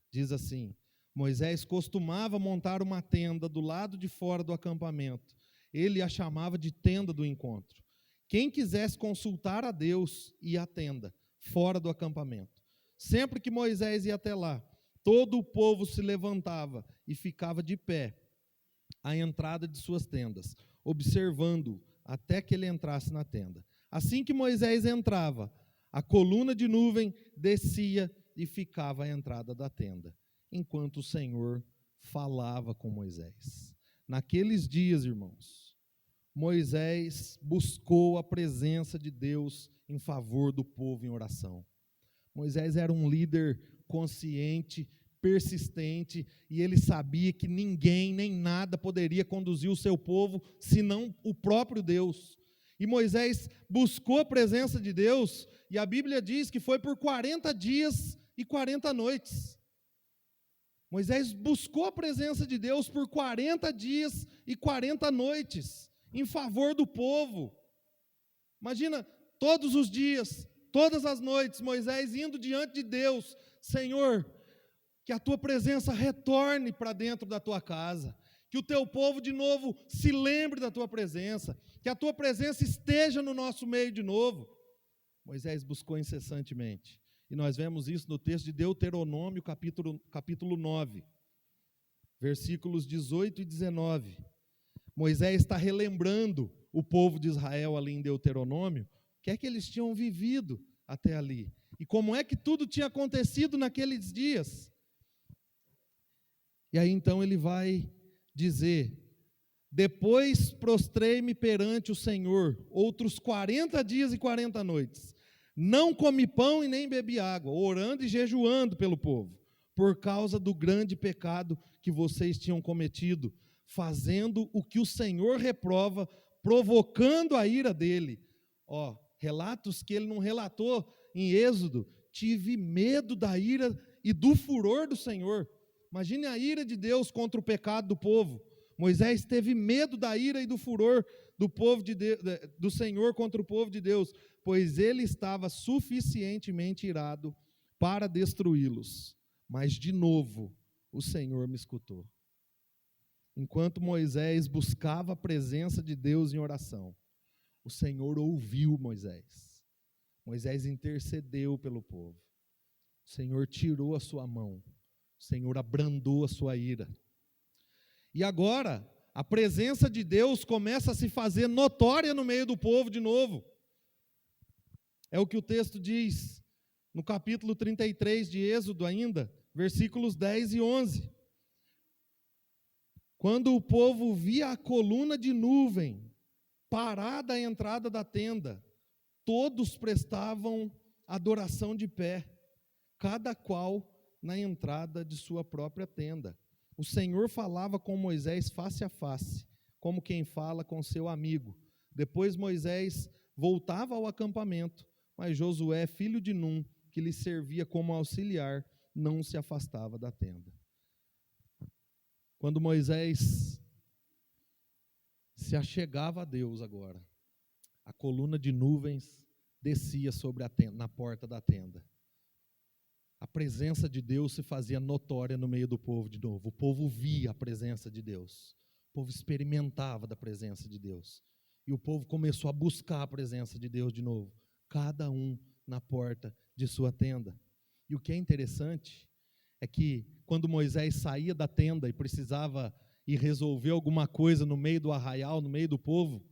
Diz assim: Moisés costumava montar uma tenda do lado de fora do acampamento. Ele a chamava de tenda do encontro. Quem quisesse consultar a Deus ia à tenda, fora do acampamento. Sempre que Moisés ia até lá, todo o povo se levantava e ficava de pé à entrada de suas tendas, observando-o até que ele entrasse na tenda. Assim que Moisés entrava, a coluna de nuvem descia e ficava à entrada da tenda. enquanto o Senhor falava com Moisés. Naqueles dias, irmãos, Moisés buscou a presença de Deus em favor do povo em oração. Moisés era um líder consciente, persistente, e ele sabia que ninguém nem nada poderia conduzir o seu povo, senão o próprio Deus. E Moisés buscou a presença de Deus, e a Bíblia diz que foi por 40 dias e 40 noites. Moisés buscou a presença de Deus por 40 dias e 40 noites, em favor do povo. Imagina, todos os dias, todas as noites, Moisés indo diante de Deus: Senhor, que a tua presença retorne para dentro da tua casa, que o teu povo de novo se lembre da tua presença, que a tua presença esteja no nosso meio de novo. Moisés buscou incessantemente, e nós vemos isso no texto de Deuteronômio, capítulo 9, versículos 18 e 19. Moisés está relembrando o povo de Israel ali em Deuteronômio, o que é que eles tinham vivido até ali, e como é que tudo tinha acontecido naqueles dias. E aí então ele vai dizer: depois prostrei-me perante o Senhor, outros 40 dias e 40 noites, não comi pão e nem bebi água, orando e jejuando pelo povo, por causa do grande pecado que vocês tinham cometido, fazendo o que o Senhor reprova, provocando a ira dele. Relatos que ele não relatou em Êxodo: tive medo da ira e do furor do Senhor. Imagine a ira de Deus contra o pecado do povo. Moisés teve medo da ira e do furor do Senhor contra o povo de Deus, pois ele estava suficientemente irado para destruí-los. Mas de novo o Senhor me escutou. Enquanto Moisés buscava a presença de Deus em oração, o Senhor ouviu Moisés. Moisés intercedeu pelo povo. O Senhor tirou a sua mão. O Senhor abrandou a sua ira. E agora, a presença de Deus começa a se fazer notória no meio do povo de novo. É o que o texto diz, no capítulo 33 de Êxodo ainda, versículos 10 e 11. Quando o povo via a coluna de nuvem parada à entrada da tenda, todos prestavam adoração de pé, cada qual na entrada de sua própria tenda. O Senhor falava com Moisés face a face, como quem fala com seu amigo. Depois Moisés voltava ao acampamento, mas Josué, filho de Num, que lhe servia como auxiliar, não se afastava da tenda. Quando Moisés se achegava a Deus agora, a coluna de nuvens descia sobre a tenda, na porta da tenda. A presença de Deus se fazia notória no meio do povo de novo. O povo via a presença de Deus. O povo experimentava da presença de Deus. E o povo começou a buscar a presença de Deus de novo. Cada um na porta de sua tenda. E o que é interessante é que quando Moisés saía da tenda e precisava ir resolver alguma coisa no meio do arraial, no meio do povo,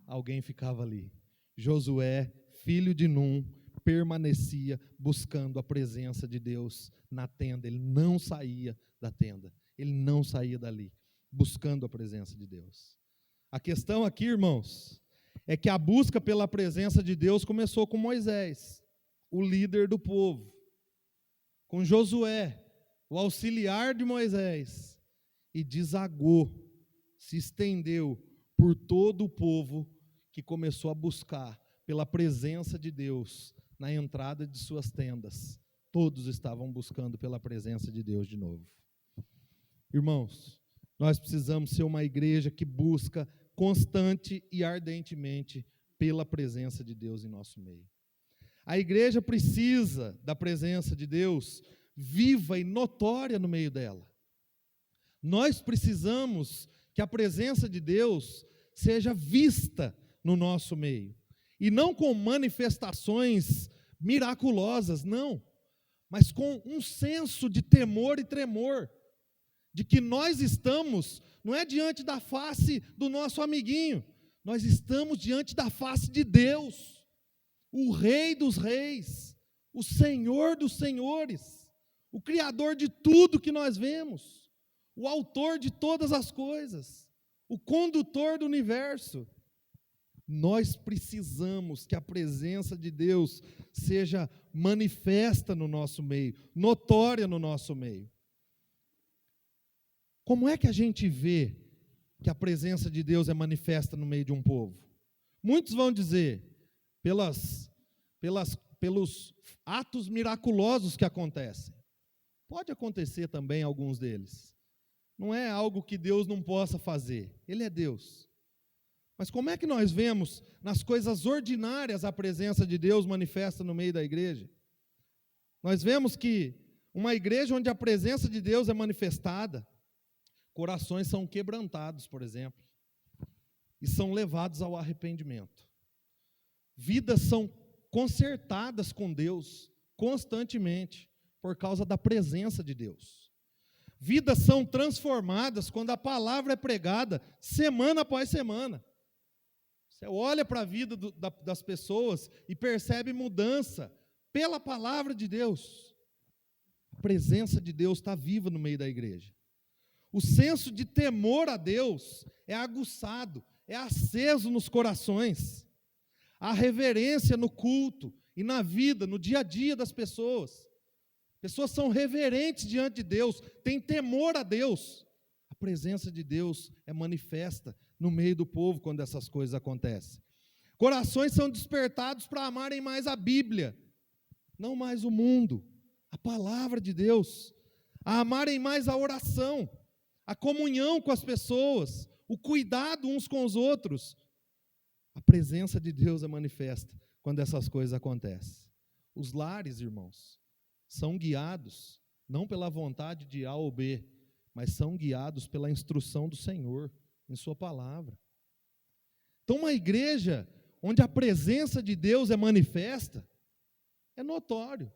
alguém ficava ali. Josué, filho de Num, permanecia buscando a presença de Deus na tenda. Ele não saía da tenda, ele não saía dali, buscando a presença de Deus. A questão aqui, irmãos, é que a busca pela presença de Deus começou com Moisés, o líder do povo, com Josué, o auxiliar de Moisés, e desagou, se estendeu por todo o povo que começou a buscar pela presença de Deus na entrada de suas tendas. Todos estavam buscando pela presença de Deus de novo. Irmãos, nós precisamos ser uma igreja que busca constante e ardentemente pela presença de Deus em nosso meio. A igreja precisa da presença de Deus viva e notória no meio dela. Nós precisamos que a presença de Deus seja vista no nosso meio. E não com manifestações miraculosas, não, mas com um senso de temor e tremor, de que nós estamos, não é diante da face do nosso amiguinho, nós estamos diante da face de Deus, o Rei dos Reis, o Senhor dos Senhores, o Criador de tudo que nós vemos, o autor de todas as coisas, o condutor do universo. Nós precisamos que a presença de Deus seja manifesta no nosso meio, notória no nosso meio. Como é que a gente vê que a presença de Deus é manifesta no meio de um povo? Muitos vão dizer, pelos atos miraculosos que acontecem. Pode acontecer também alguns deles. Não é algo que Deus não possa fazer. Ele é Deus. Mas como é que nós vemos nas coisas ordinárias a presença de Deus manifesta no meio da igreja? Nós vemos que uma igreja onde a presença de Deus é manifestada, corações são quebrantados, por exemplo, e são levados ao arrependimento. Vidas são consertadas com Deus constantemente por causa da presença de Deus. Vidas são transformadas quando a palavra é pregada semana após semana. Você olha para a vida das pessoas e percebe mudança pela palavra de Deus. A presença de Deus está viva no meio da igreja. O senso de temor a Deus é aguçado, é aceso nos corações. A reverência no culto e na vida, no dia a dia das pessoas. Pessoas são reverentes diante de Deus, têm temor a Deus. A presença de Deus é manifesta no meio do povo quando essas coisas acontecem. Corações são despertados para amarem mais a Bíblia, não mais o mundo, a palavra de Deus, a amarem mais a oração, a comunhão com as pessoas, o cuidado uns com os outros. A presença de Deus é manifesta quando essas coisas acontecem. Os lares, irmãos, são guiados, não pela vontade de A ou B, mas são guiados pela instrução do Senhor, em sua palavra. Então, uma igreja onde a presença de Deus é manifesta, é notório,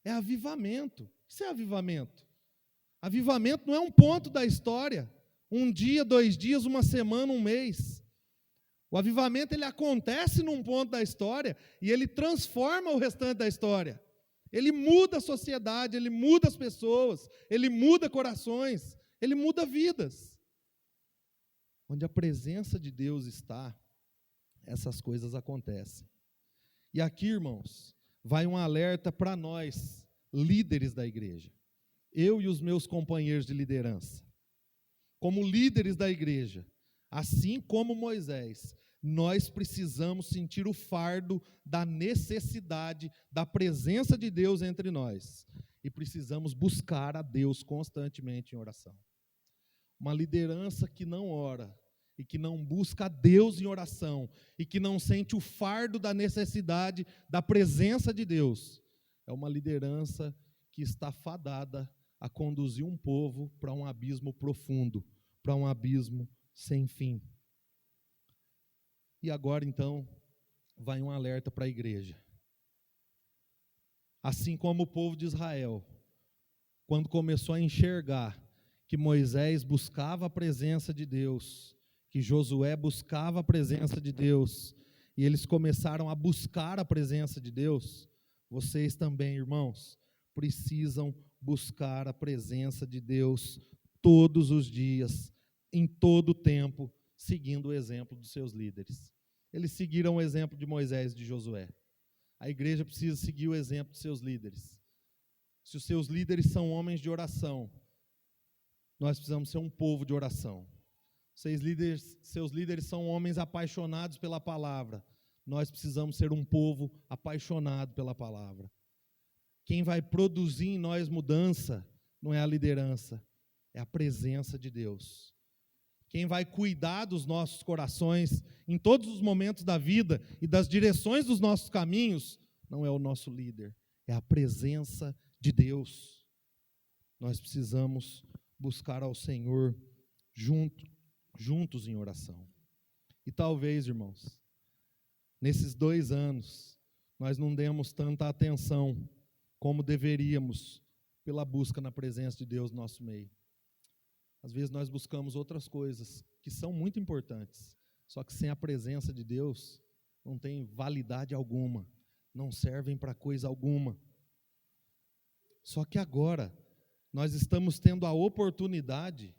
é avivamento. Isso é avivamento. Avivamento não é um ponto da história, um dia, 2 dias, uma semana, um mês. O avivamento, ele acontece num ponto da história e ele transforma o restante da história. Ele muda a sociedade, ele muda as pessoas, ele muda corações, ele muda vidas. Onde a presença de Deus está, essas coisas acontecem. E aqui, irmãos, vai um alerta para nós, líderes da igreja. Eu e os meus companheiros de liderança. Como líderes da igreja, assim como Moisés, nós precisamos sentir o fardo da necessidade da presença de Deus entre nós. E precisamos buscar a Deus constantemente em oração. Uma liderança que não ora, e que não busca a Deus em oração, e que não sente o fardo da necessidade da presença de Deus, é uma liderança que está fadada a conduzir um povo para um abismo profundo, para um abismo sem fim. E agora, então, vai um alerta para a igreja. Assim como o povo de Israel, quando começou a enxergar que Moisés buscava a presença de Deus, que Josué buscava a presença de Deus, e eles começaram a buscar a presença de Deus, vocês também, irmãos, precisam buscar a presença de Deus todos os dias, em todo o tempo, seguindo o exemplo dos seus líderes. Eles seguiram o exemplo de Moisés e de Josué. A igreja precisa seguir o exemplo de seus líderes. Se os seus líderes são homens de oração, nós precisamos ser um povo de oração. Seus líderes são homens apaixonados pela palavra. Nós precisamos ser um povo apaixonado pela palavra. Quem vai produzir em nós mudança não é a liderança, é a presença de Deus. Quem vai cuidar dos nossos corações em todos os momentos da vida e das direções dos nossos caminhos não é o nosso líder, é a presença de Deus. Nós precisamos buscar ao Senhor juntos em oração. E talvez, irmãos, nesses 2 anos, nós não demos tanta atenção como deveríamos pela busca na presença de Deus no nosso meio. Às vezes nós buscamos outras coisas que são muito importantes, só que sem a presença de Deus não tem validade alguma, não servem para coisa alguma. Só que agora nós estamos tendo a oportunidade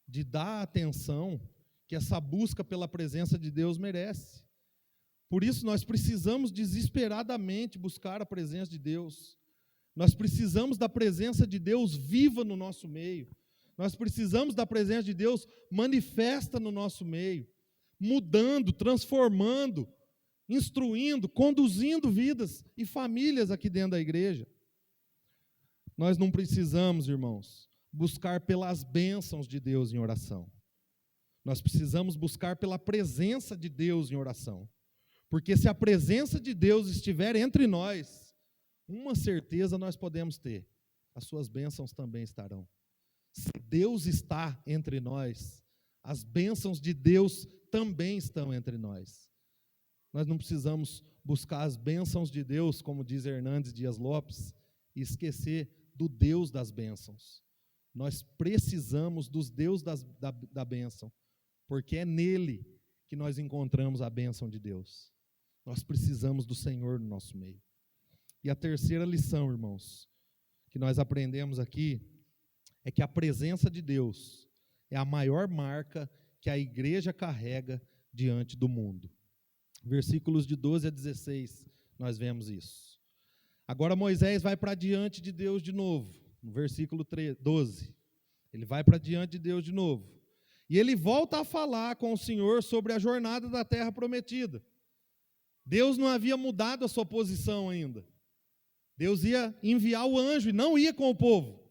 de dar a atenção que essa busca pela presença de Deus merece. Por isso nós precisamos desesperadamente buscar a presença de Deus. Nós precisamos da presença de Deus viva no nosso meio. Nós precisamos da presença de Deus manifesta no nosso meio, mudando, transformando, instruindo, conduzindo vidas e famílias aqui dentro da igreja. Nós não precisamos, irmãos, buscar pelas bênçãos de Deus em oração. Nós precisamos buscar pela presença de Deus em oração. Porque se a presença de Deus estiver entre nós, uma certeza nós podemos ter: as suas bênçãos também estarão. Se Deus está entre nós, as bênçãos de Deus também estão entre nós. Nós não precisamos buscar as bênçãos de Deus, como diz Hernandes Dias Lopes, e esquecer do Deus das bênçãos. Nós precisamos dos Deus da bênção, porque é nele que nós encontramos a bênção de Deus. Nós precisamos do Senhor no nosso meio. E a terceira lição, irmãos, que nós aprendemos aqui, é que a presença de Deus é a maior marca que a igreja carrega diante do mundo. Versículos de 12 a 16, nós vemos isso. Agora Moisés vai para diante de Deus de novo, no versículo 12. Ele vai para diante de Deus de novo. E ele volta a falar com o Senhor sobre a jornada da terra prometida. Deus não havia mudado a sua posição ainda. Deus ia enviar o anjo e não ia com o povo.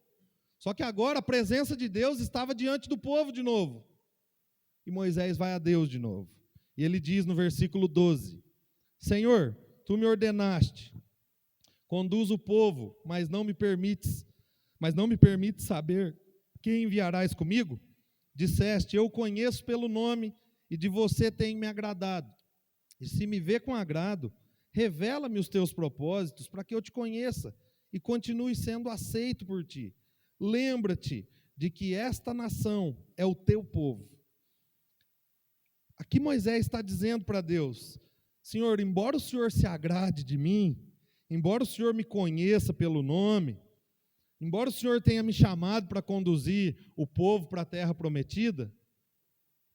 Só que agora a presença de Deus estava diante do povo de novo. E Moisés vai a Deus de novo. E ele diz no versículo 12: Senhor, tu me ordenaste, conduz o povo, mas não me permites saber quem enviarás comigo? Disseste, eu o conheço pelo nome, e de você tenho me agradado. E se me vê com agrado, revela-me os teus propósitos, para que eu te conheça, e continue sendo aceito por ti. Lembra-te de que esta nação é o teu povo. Aqui Moisés está dizendo para Deus: Senhor, embora o Senhor se agrade de mim, embora o Senhor me conheça pelo nome, embora o Senhor tenha me chamado para conduzir o povo para a terra prometida,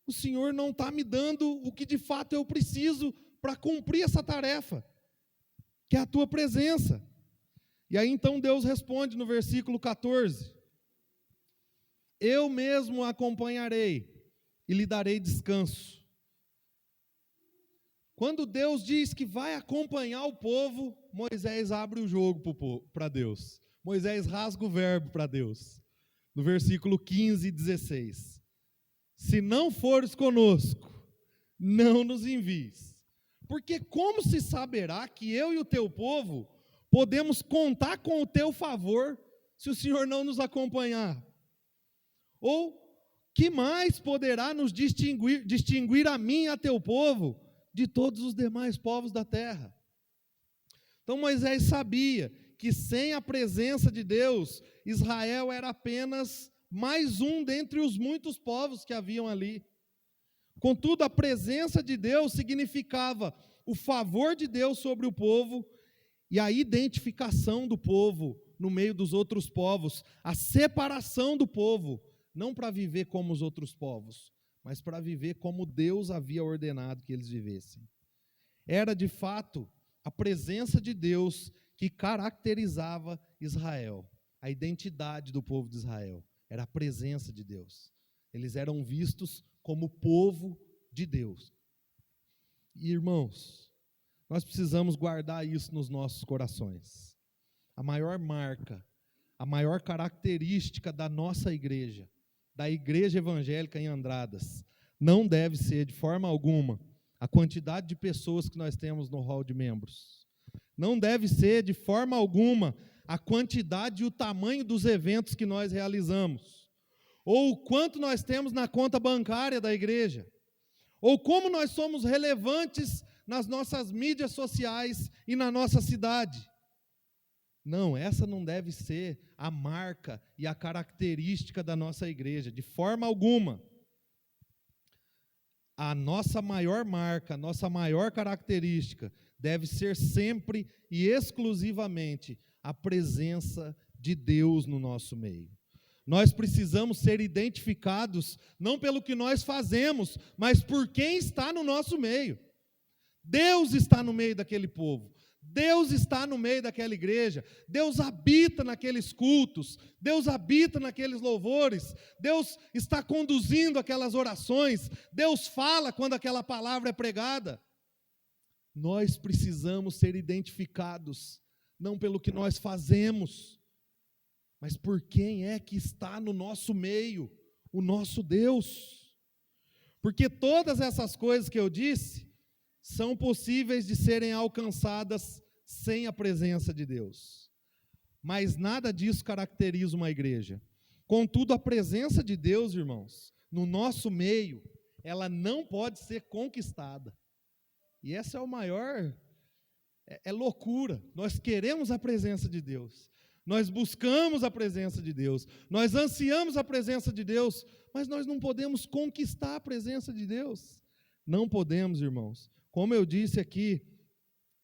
o Senhor não está me dando o que de fato eu preciso para cumprir essa tarefa, que é a tua presença. E aí então Deus responde no versículo 14: eu mesmo o acompanharei e lhe darei descanso. Quando Deus diz que vai acompanhar o povo, Moisés abre o jogo para Deus. Moisés rasga o verbo para Deus. No versículo 15 e 16. Se não fores conosco, não nos envies. Porque como se saberá que eu e o teu povo podemos contar com o teu favor se o Senhor não nos acompanhar? Ou que mais poderá nos distinguir a mim e a teu povo de todos os demais povos da terra? Então Moisés sabia que sem a presença de Deus, Israel era apenas mais um dentre os muitos povos que haviam ali. Contudo, a presença de Deus significava o favor de Deus sobre o povo e a identificação do povo no meio dos outros povos, a separação do povo, não para viver como os outros povos, mas para viver como Deus havia ordenado que eles vivessem. Era, de fato, a presença de Deus que caracterizava Israel, a identidade do povo de Israel. Era a presença de Deus. Eles eram vistos como povo de Deus. E, irmãos, nós precisamos guardar isso nos nossos corações. A maior marca, a maior característica da nossa igreja, da igreja evangélica em Andradas, não deve ser de forma alguma a quantidade de pessoas que nós temos no hall de membros. Não deve ser de forma alguma a quantidade e o tamanho dos eventos que nós realizamos, ou o quanto nós temos na conta bancária da igreja, ou como nós somos relevantes nas nossas mídias sociais e na nossa cidade. Não, essa não deve ser a marca e a característica da nossa igreja, de forma alguma. A nossa maior marca, a nossa maior característica deve ser sempre e exclusivamente a presença de Deus no nosso meio. Nós precisamos ser identificados não pelo que nós fazemos, mas por quem está no nosso meio. Deus está no meio daquele povo. Deus está no meio daquela igreja. Deus habita naqueles cultos. Deus habita naqueles louvores. Deus está conduzindo aquelas orações. Deus fala quando aquela palavra é pregada. Nós precisamos ser identificados não pelo que nós fazemos, mas por quem é que está no nosso meio, o nosso Deus. Porque todas essas coisas que eu disse são possíveis de serem alcançadas sem a presença de Deus. Mas nada disso caracteriza uma igreja. Contudo, a presença de Deus, irmãos, no nosso meio, ela não pode ser conquistada. E essa é o maior, loucura. Nós queremos a presença de Deus. Nós buscamos a presença de Deus, nós ansiamos a presença de Deus, mas nós não podemos conquistar a presença de Deus. Não podemos, irmãos. Como eu disse aqui,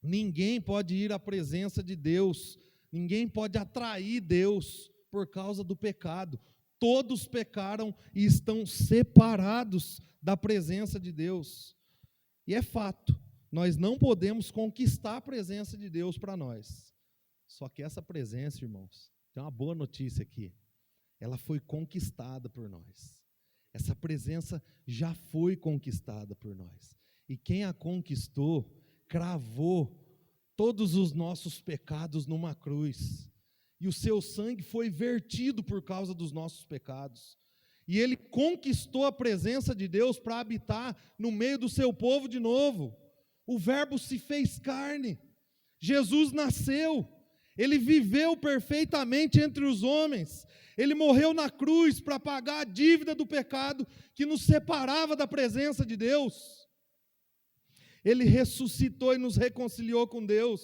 ninguém pode ir à presença de Deus, ninguém pode atrair Deus por causa do pecado. Todos pecaram e estão separados da presença de Deus. E é fato, nós não podemos conquistar a presença de Deus para nós. Só que essa presença, irmãos, tem uma boa notícia aqui. Ela foi conquistada por nós. Essa presença já foi conquistada por nós. E quem a conquistou, cravou todos os nossos pecados numa cruz. E o seu sangue foi vertido por causa dos nossos pecados. E ele conquistou a presença de Deus para habitar no meio do seu povo de novo. O Verbo se fez carne. Jesus nasceu. Ele viveu perfeitamente entre os homens. Ele morreu na cruz para pagar a dívida do pecado que nos separava da presença de Deus. Ele ressuscitou e nos reconciliou com Deus.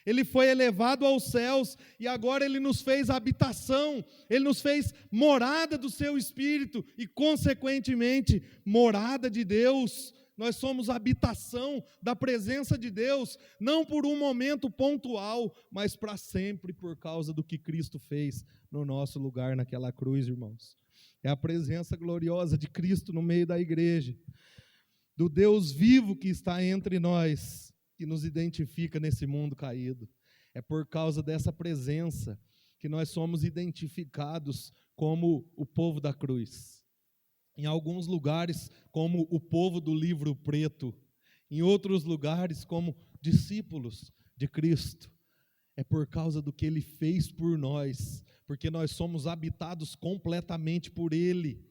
Ele foi elevado aos céus e agora Ele nos fez habitação. Ele nos fez morada do seu Espírito e, consequentemente, morada de Deus. Nós somos habitação da presença de Deus, não por um momento pontual, mas para sempre, por causa do que Cristo fez no nosso lugar naquela cruz, irmãos. É a presença gloriosa de Cristo no meio da igreja, do Deus vivo que está entre nós, que nos identifica nesse mundo caído. É por causa dessa presença que nós somos identificados como o povo da cruz. Em alguns lugares, como o povo do livro preto, em outros lugares, como discípulos de Cristo. É por causa do que Ele fez por nós, porque nós somos habitados completamente por Ele,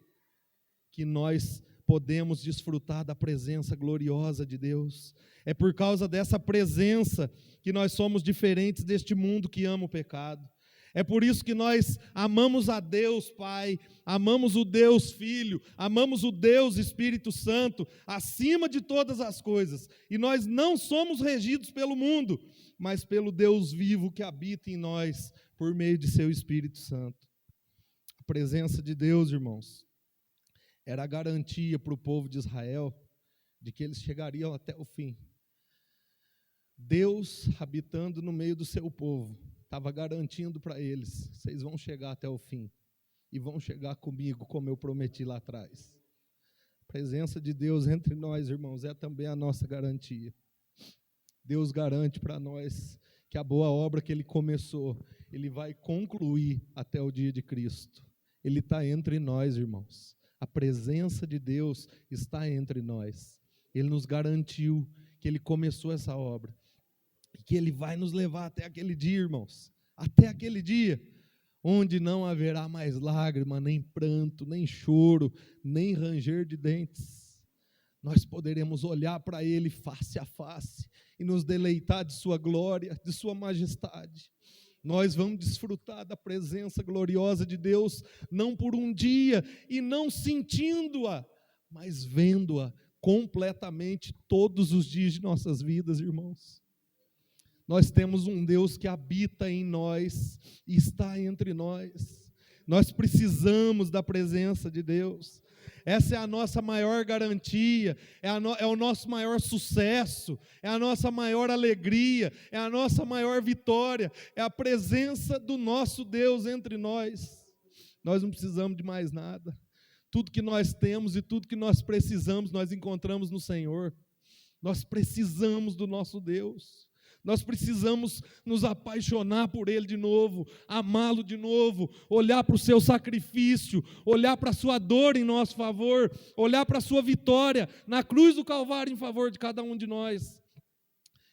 que nós podemos desfrutar da presença gloriosa de Deus. É por causa dessa presença que nós somos diferentes deste mundo que ama o pecado. É por isso que nós amamos a Deus Pai, amamos o Deus Filho, amamos o Deus Espírito Santo, acima de todas as coisas. E nós não somos regidos pelo mundo, mas pelo Deus vivo que habita em nós, por meio de seu Espírito Santo. A presença de Deus, irmãos, era a garantia para o povo de Israel de que eles chegariam até o fim. Deus habitando no meio do seu povo, estava garantindo para eles, vocês vão chegar até o fim, e vão chegar comigo, como eu prometi lá atrás. A presença de Deus entre nós, irmãos, é também a nossa garantia. Deus garante para nós que a boa obra que Ele começou, Ele vai concluir até o dia de Cristo. Ele está entre nós, irmãos. A presença de Deus está entre nós. Ele nos garantiu que Ele começou essa obra. E que Ele vai nos levar até aquele dia, irmãos. Até aquele dia, onde não haverá mais lágrima, nem pranto, nem choro, nem ranger de dentes. Nós poderemos olhar para Ele face a face e nos deleitar de sua glória, de sua majestade. Nós vamos desfrutar da presença gloriosa de Deus, não por um dia e não sentindo-a, mas vendo-a completamente todos os dias de nossas vidas, irmãos. Nós temos um Deus que habita em nós e está entre nós. Nós precisamos da presença de Deus. Essa é a nossa maior garantia, é o nosso maior sucesso, é a nossa maior alegria, é a nossa maior vitória, é a presença do nosso Deus entre nós. Nós não precisamos de mais nada. Tudo que nós temos e tudo que nós precisamos, nós encontramos no Senhor. Nós precisamos do nosso Deus. Nós precisamos nos apaixonar por Ele de novo, amá-lo de novo, olhar para o seu sacrifício, olhar para a sua dor em nosso favor, olhar para a sua vitória na cruz do Calvário em favor de cada um de nós.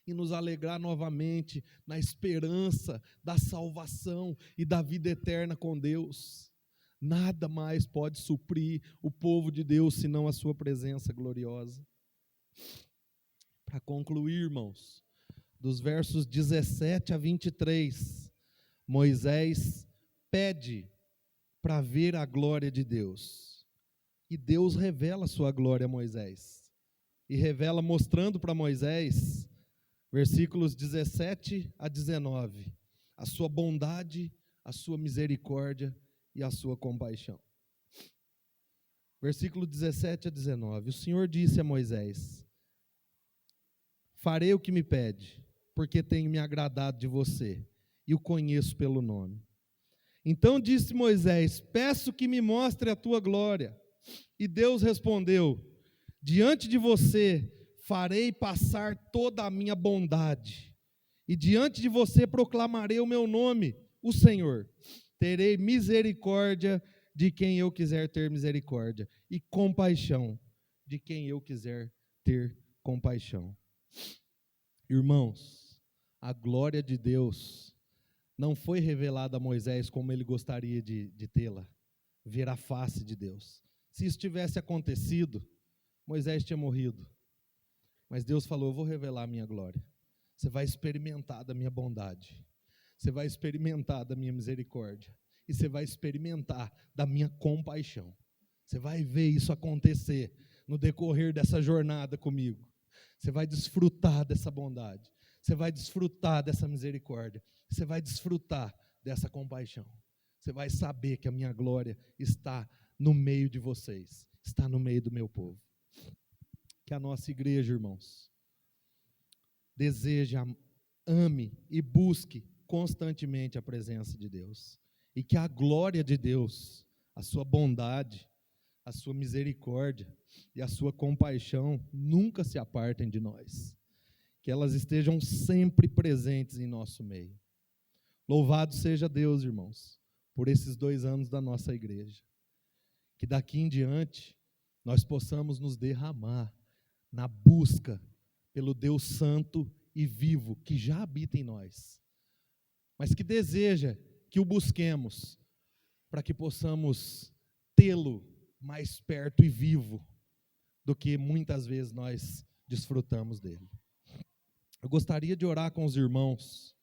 E nos alegrar novamente na esperança da salvação e da vida eterna com Deus. Nada mais pode suprir o povo de Deus senão a sua presença gloriosa. Para concluir, irmãos, dos versos 17 a 23, Moisés pede para ver a glória de Deus. E Deus revela a sua glória a Moisés. E revela mostrando para Moisés, versículos 17 a 19, a sua bondade, a sua misericórdia e a sua compaixão. Versículo 17 a 19, o Senhor disse a Moisés: farei o que me pede, porque tenho me agradado de você, e o conheço pelo nome. Então disse Moisés: peço que me mostre a tua glória. E Deus respondeu: diante de você farei passar toda a minha bondade, e diante de você proclamarei o meu nome, o Senhor. Terei misericórdia de quem eu quiser ter misericórdia, e compaixão de quem eu quiser ter compaixão. Irmãos, a glória de Deus não foi revelada a Moisés como ele gostaria de tê-la, ver a face de Deus. Se isso tivesse acontecido, Moisés tinha morrido. Mas Deus falou: eu vou revelar a minha glória. Você vai experimentar da minha bondade. Você vai experimentar da minha misericórdia. E você vai experimentar da minha compaixão. Você vai ver isso acontecer no decorrer dessa jornada comigo. Você vai desfrutar dessa bondade. Você vai desfrutar dessa misericórdia. Você vai desfrutar dessa compaixão. Você vai saber que a minha glória está no meio de vocês. Está no meio do meu povo. Que a nossa igreja, irmãos, deseje, ame e busque constantemente a presença de Deus. E que a glória de Deus, a sua bondade, a sua misericórdia e a sua compaixão nunca se apartem de nós. Que elas estejam sempre presentes em nosso meio. Louvado seja Deus, irmãos, por esses 2 anos da nossa igreja. Que daqui em diante nós possamos nos derramar na busca pelo Deus santo e vivo que já habita em nós, mas que deseja que o busquemos para que possamos tê-lo mais perto e vivo do que muitas vezes nós desfrutamos dele. Eu gostaria de orar com os irmãos